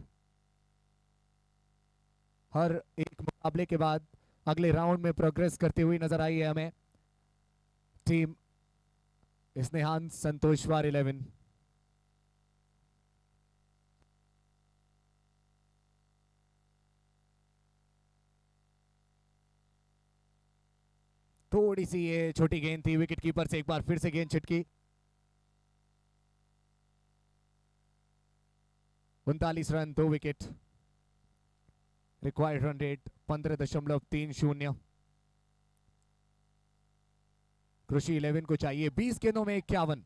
हर एक मुकाबले के बाद अगले राउंड में प्रोग्रेस करती हुई नजर आई है हमें टीम स्नेहान संतोषवार 11। थोड़ी सी ये छोटी गेंद थी विकेट कीपर से, एक बार फिर से गेंद छिटकी। 39 run 2 wicket. Required run rate 15.30। कृषि 11 को चाहिए 20 गेंदों में 51।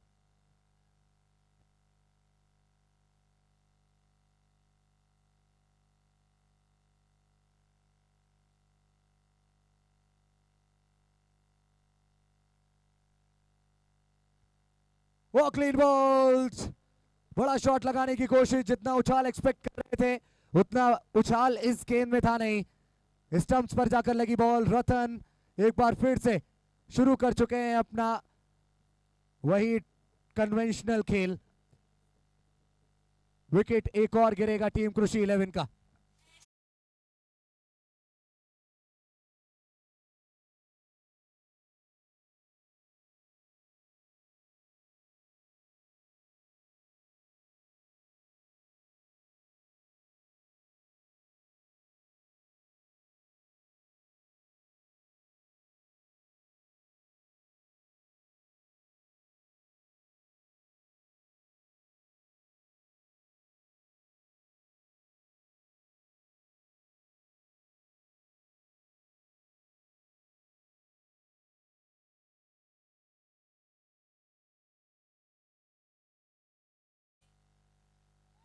वो क्लीन बॉल्स, बड़ा शॉट लगाने की कोशिश, जितना उछाल एक्सपेक्ट कर रहे थे उतना उछाल इस गेंद में था नहीं। स्टंप्स पर जाकर लगी बॉल। रतन एक बार फिर से शुरू कर चुके हैं अपना वही कन्वेंशनल खेल। विकेट एक और गिरेगा टीम कृषि 11 का।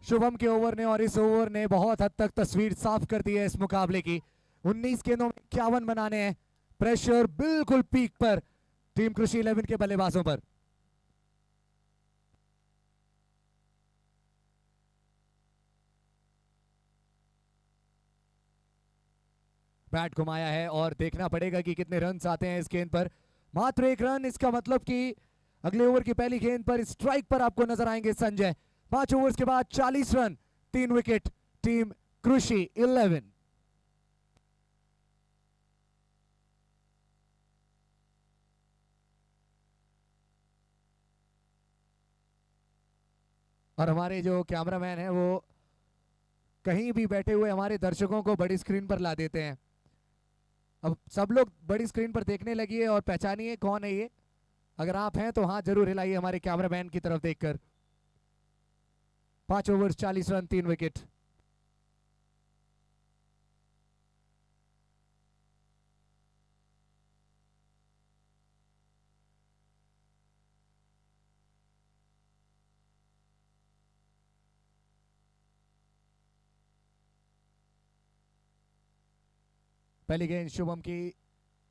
शुभम के ओवर ने और इस ओवर ने बहुत हद तक तस्वीर साफ कर दी है इस मुकाबले की। 19 गेंदों में 51 बनाने हैं। प्रेशर बिल्कुल पीक पर टीम कृषि 11 के बल्लेबाजों पर। बैट घुमाया है और देखना पड़ेगा कि कितने रन आते हैं इस गेंद पर। मात्र 1 रन, इसका मतलब कि अगले ओवर की पहली गेंद पर स्ट्राइक पर आपको नजर आएंगे संजय। 5 ओवर्स के बाद 40 रन 3 विकेट टीम कृषि 11। और हमारे जो कैमरामैन हैं वो कहीं भी बैठे हुए हमारे दर्शकों को बड़ी स्क्रीन पर ला देते हैं। अब सब लोग बड़ी स्क्रीन पर देखने लगी है और पहचानिए कौन है ये। अगर आप हैं तो हाथ जरूर हिलाइए हमारे कैमरामैन की तरफ देखकर। 5 ओवर 40 रन 3 विकेट। पहली गेंद शुभम की,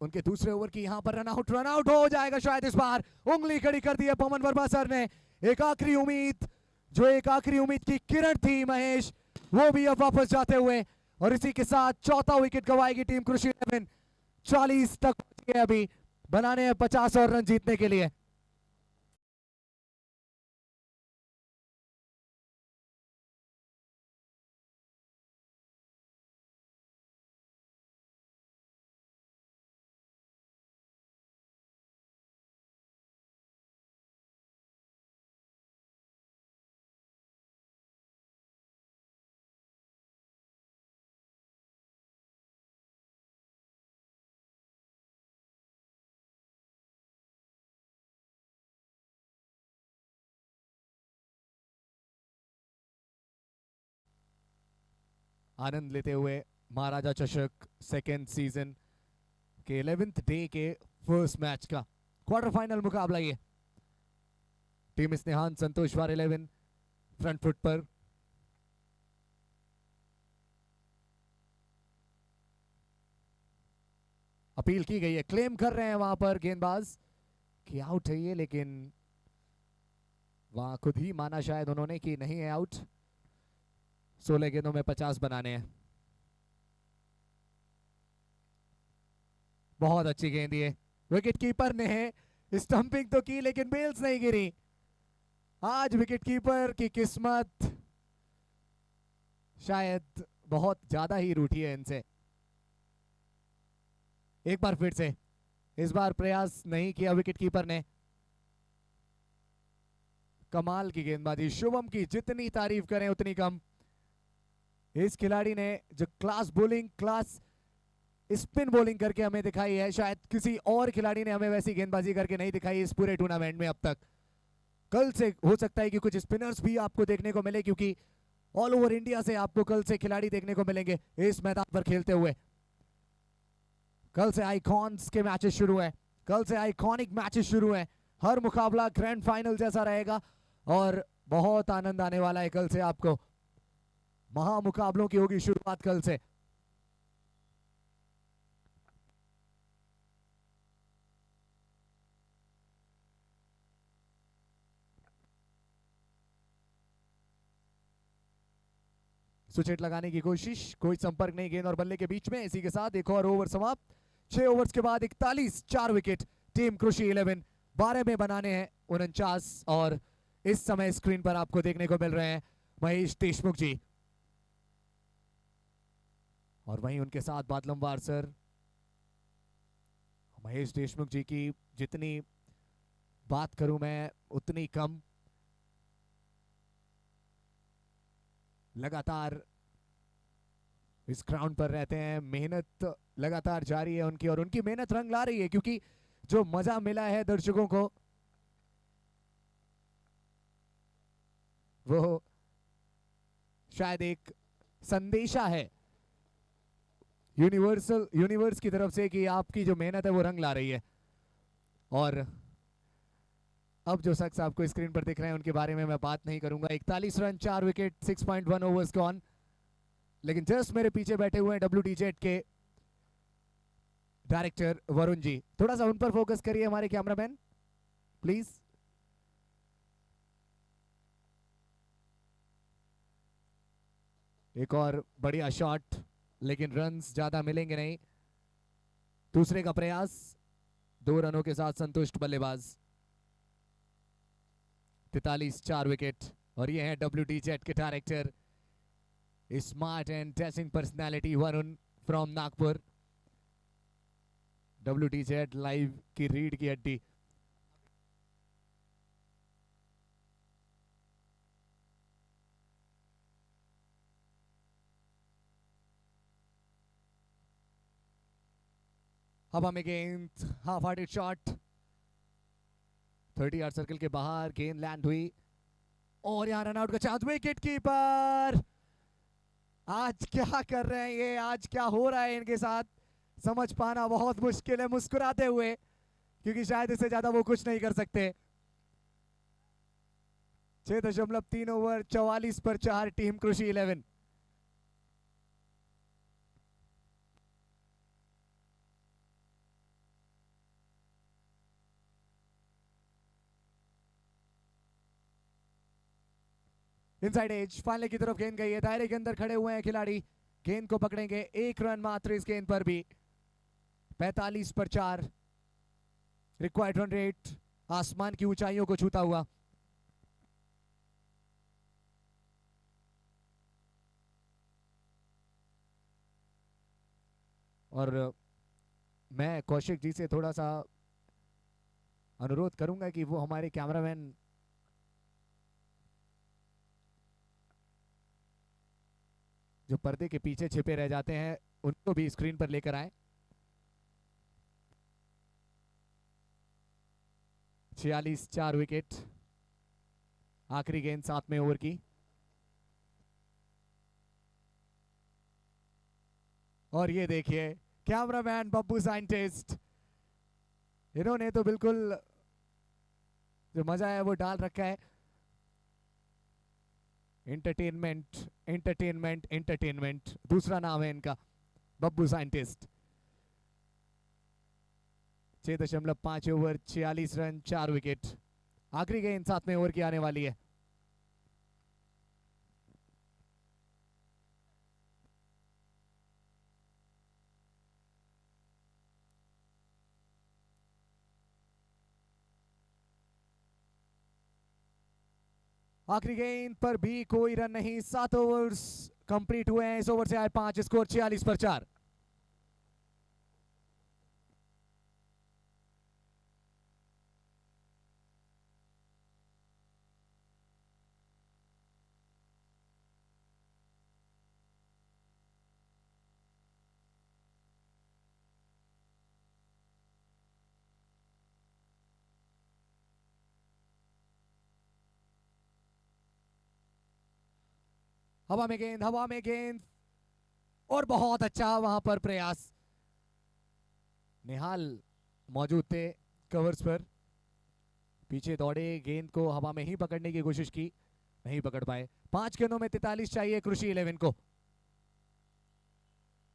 उनके दूसरे ओवर की, यहां पर रन आउट हो जाएगा शायद इस बार। उंगली खड़ी कर दी है पवन वर्मा सर ने। एक आखिरी उम्मीद, जो एक आखिरी उम्मीद की किरण थी महेश, वो भी अब वापस जाते हुए, और इसी के साथ चौथा विकेट गवाएगी टीम कृषि 11। 40 तक पहुंची है अभी, बनाने हैं 50 और रन जीतने के लिए। आनंद लेते हुए महाराजा चषक सेकेंड सीजन के 11th डे के फर्स्ट मैच का क्वार्टर फाइनल मुकाबला ये। टीम स्नेहान संतोष वार 11 फ्रंट फुट पर। अपील की गई है, क्लेम कर रहे हैं वहां पर गेंदबाज कि आउट है ये, लेकिन वहां खुद ही माना शायद उन्होंने कि नहीं है आउट। 16 गेंदों में 50 बनाने हैं। बहुत अच्छी गेंद ये, विकेट कीपर ने स्टंपिंग तो की लेकिन बेल्स नहीं गिरी। आज विकेट कीपर की किस्मत शायद बहुत ज्यादा ही रूठी है इनसे। एक बार फिर से, इस बार प्रयास नहीं किया विकेट कीपर ने। कमाल की गेंदबाजी शुभम की, जितनी तारीफ करें उतनी कम। इस खिलाड़ी ने जो class bowling, class spin bowling करके हमें दिखाई है, शायद किसी और खिलाड़ी ने हमें वैसी गेंदबाजी करके नहीं दिखाई इस पूरे टूर्नामेंट में अब तक। कल से हो सकता है कि कुछ स्पिनर्स भी आपको देखने को मिले, क्योंकि ऑल ओवर इंडिया से आपको कल से खिलाड़ी देखने को मिलेंगे इस मैदान पर खेलते हुए। कल से आइकॉन्स के मैचेस शुरू हैं, कल से आइकॉनिक मैचेस शुरू हैं। हर मुकाबला ग्रैंड फाइनल जैसा रहेगा और बहुत आनंद आने वाला है कल से आपको। महामुकाबलों की होगी शुरुआत कल से। स्विच लगाने की कोशिश, कोई संपर्क नहीं गेंद और बल्ले के बीच में। इसी के साथ एक और ओवर समाप्त। 6 ओवर्स के बाद 41, 4 विकेट। टीम कृषि 11 12 में बनाने हैं 49। और इस समय स्क्रीन पर आपको देखने को मिल रहे हैं महेश देशमुख जी, और वहीं उनके साथ बादलमवार सर। महेश देशमुख जी की जितनी बात करूं मैं उतनी कम। लगातार इस ग्राउंड पर रहते हैं, मेहनत लगातार जारी है उनकी, और उनकी मेहनत रंग ला रही है, क्योंकि जो मजा मिला है दर्शकों को वो शायद एक संदेशा है यूनिवर्स की तरफ से कि आपकी जो मेहनत है वो रंग ला रही है। और अब जो शख्स आपको स्क्रीन पर दिख रहे हैं उनके बारे में मैं बात नहीं करूंगा। 41 रन, 4 विकेट, 6.1 ओवर्स गॉन। लेकिन जस्ट मेरे पीछे बैठे हुए हैं WTZ के डायरेक्टर वरुण जी। थोड़ा सा उन पर फोकस करिए हमारे कैमरामैन प्लीज। एक और बढ़िया शॉट, लेकिन रन्स ज्यादा मिलेंगे नहीं। दूसरे का प्रयास, 2 रनों के साथ संतुष्ट बल्लेबाज। 43, 4 विकेट। और ये है WTZ के director, smart and dashing personality Varun from Nagpur. WTZ live की रीड की हड्डी। अब हमें गेंद, half hearted shot, 30 yard circle के बाहर गेंद लैंड हुई और यहां रन आउट का चांस। विकेट कीपर आज क्या कर रहे हैं ये, आज क्या हो रहा है इनके साथ समझ पाना बहुत मुश्किल है, मुस्कुराते हुए, क्योंकि शायद इससे ज्यादा वो कुछ नहीं कर सकते। 6.3 ओवर, 44 पर 4, टीम कृषि 11। इनसाइड एज, फाइनल की तरफ गेंद गई है, दायरे के अंदर खड़े हुए हैं खिलाड़ी, गेंद को पकड़ेंगे। 1 रन मात्र इस गेंद पर भी। 45 पर 4, रिक्वायर्ड रन रेट आसमान की ऊंचाइयों को छूता हुआ। और मैं कौशिक जी से थोड़ा सा अनुरोध करूंगा कि वो हमारे कैमरामैन जो पर्दे के पीछे छिपे रह जाते हैं उनको भी स्क्रीन पर लेकर आए। 46, 4 विकेट। आखिरी गेंद 7वें ओवर की। और ये देखिए कैमरामैन बब्बू साइंटिस्ट, इन्होंने तो बिल्कुल जो मजा है वो डाल रखा है। एंटरटेनमेंट एंटरटेनमेंट एंटरटेनमेंट दूसरा नाम है इनका, Babbu scientist. 6.5 over 46 run 4 wicket. आखिरी गेंद 7वें ओवर की आने वाली है। आखिरी गेंद पर भी कोई रन नहीं। 7 ओवर्स कंप्लीट हुए हैं। इस ओवर से आए 5, स्कोर 46 पर 4। हवा में गेंद, हवा में गेंद, और बहुत अच्छा वहां पर प्रयास। निहाल मौजूद थे कवर्स पर, पीछे दौड़े, गेंद को हवा में ही पकड़ने की कोशिश की, नहीं पकड़ पाए। 5 गेंदों में 43 चाहिए कृषि 11 को।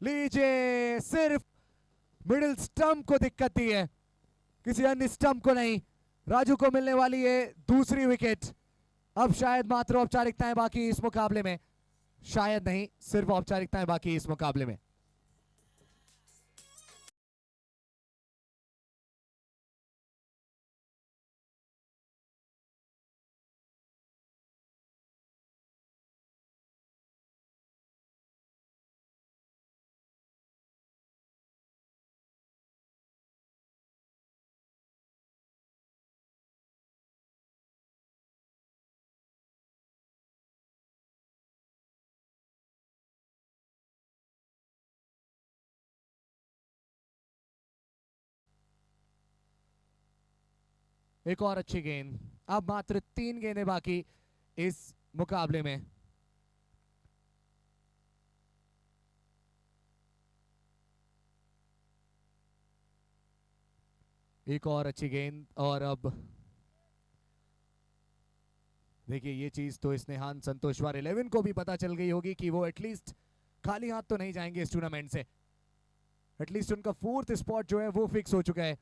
लीजिए, सिर्फ मिडिल स्टंप को दिक्कत दी है, किसी अन्य स्टंप को नहीं। राजू को मिलने वाली है दूसरी विकेट। अब शायद मात्र औपचारिकताएं बाकी इस मुकाबले में, शायद नहीं, सिर्फ औपचारिकताएं बाकी इस मुकाबले में। एक और अच्छी गेंद। अब मात्र 3 गेंदें बाकी इस मुकाबले में। एक और अच्छी गेंद, और अब देखिए ये चीज तो स्नेहान संतोषवार 11 को भी पता चल गई होगी कि वो एटलीस्ट खाली हाथ तो नहीं जाएंगे इस टूर्नामेंट से। एटलीस्ट उनका 4th स्पॉट जो है वो फिक्स हो चुका है।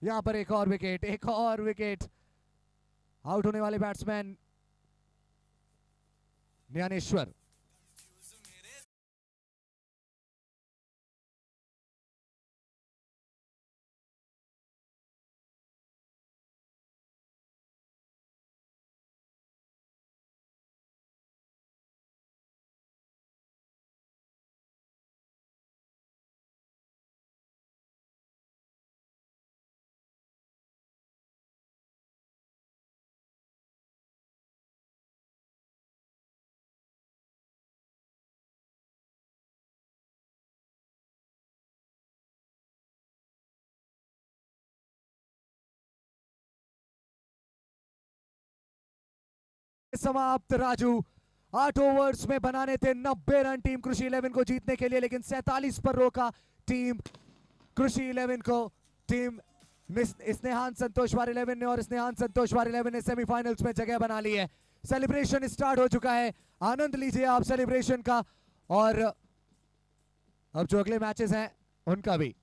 यहां पर एक और विकेट, एक और विकेट। आउट होने वाले बैट्समैन ज्ञानेश्वर। समाप्त राजू। 8 ओवर्स में बनाने थे 90 रन टीम कृषि 11 को जीतने के लिए, लेकिन 47 पर रोका टीम कृषि 11 को। टीम स्नेहान संतोषवार 11 ने, और स्नेहान संतोषवार 11 ने सेमीफाइनल्स में जगह बना ली है। सेलिब्रेशन स्टार्ट हो चुका है, आनंद लीजिए आप सेलिब्रेशन का, और अब जो अगले मैचेस हैं उनका भी।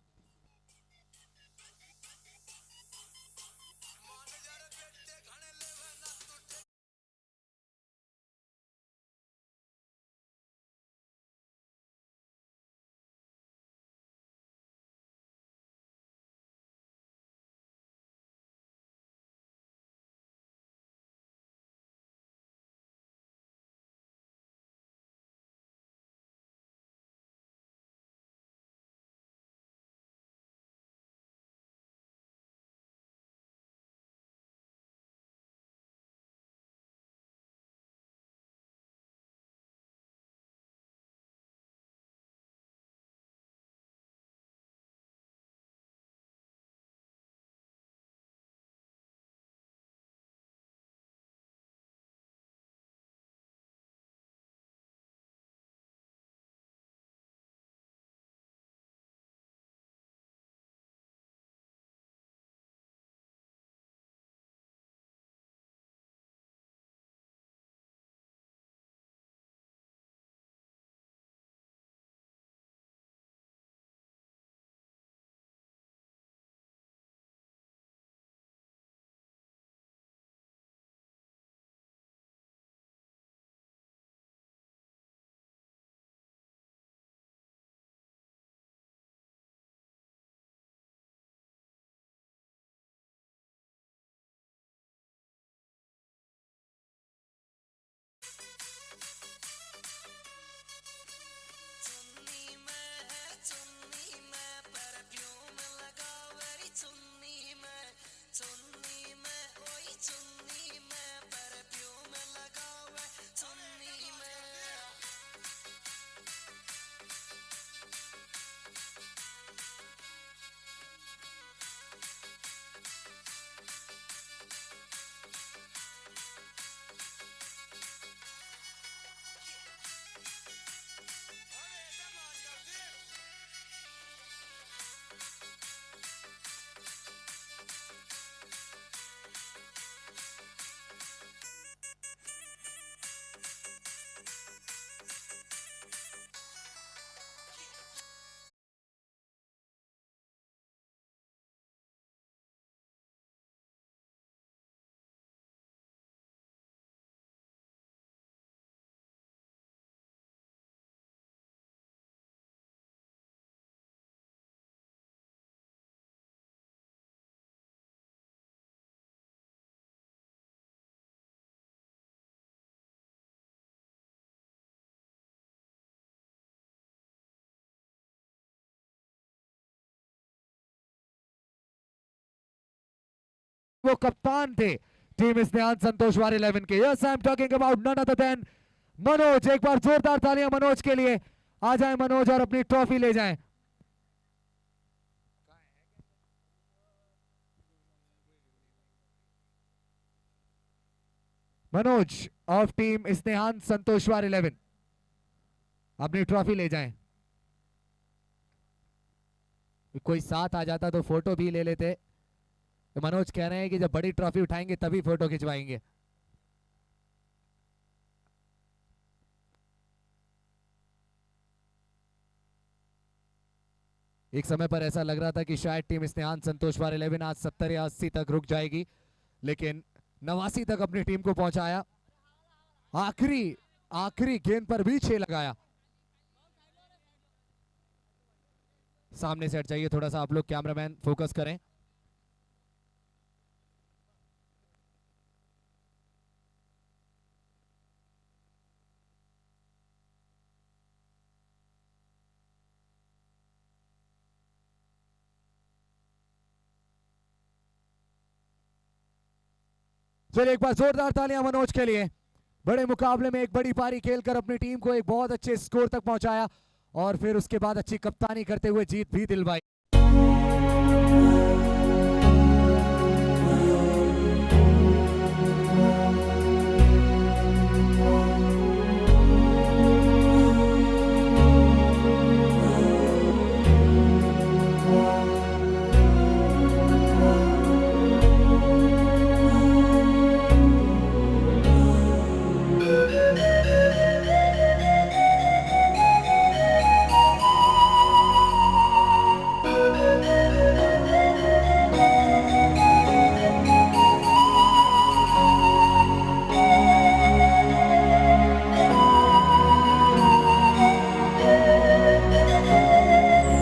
वो कप्तान थे टीम स्नेहान संतोषवार 11 के। Yes I am talking about none other than Manoj. एक बार जोरदार तालियां मनोज के लिए। आ जाए मनोज और अपनी ट्रॉफी ले जाएं। मनोज ऑफ टीम स्नेहान संतोषवार 11 अपनी ट्रॉफी ले जाएं। कोई साथ आ जाता तो फोटो भी ले लेते। तो मनोज कह रहे हैं कि जब बड़ी ट्रॉफी उठाएंगे तभी फोटो खिंचवाएंगे। एक समय पर ऐसा लग रहा था कि शायद टीम स्नेहान संतोषवार 11 आज 70 या 80 तक रुक जाएगी, लेकिन 89 तक अपनी टीम को पहुंचाया। आखिरी गेंद पर भी 6 लगाया। सामने से हट जाइए थोड़ा सा आप लोग, कैमरामैन फोकस करें। फिर एक बार जोरदार तालियां मनोज के लिए। बड़े मुकाबले में एक बड़ी पारी खेलकर अपनी टीम को एक बहुत अच्छे स्कोर तक पहुंचाया और फिर उसके बाद अच्छी कप्तानी करते हुए जीत भी दिलवाई।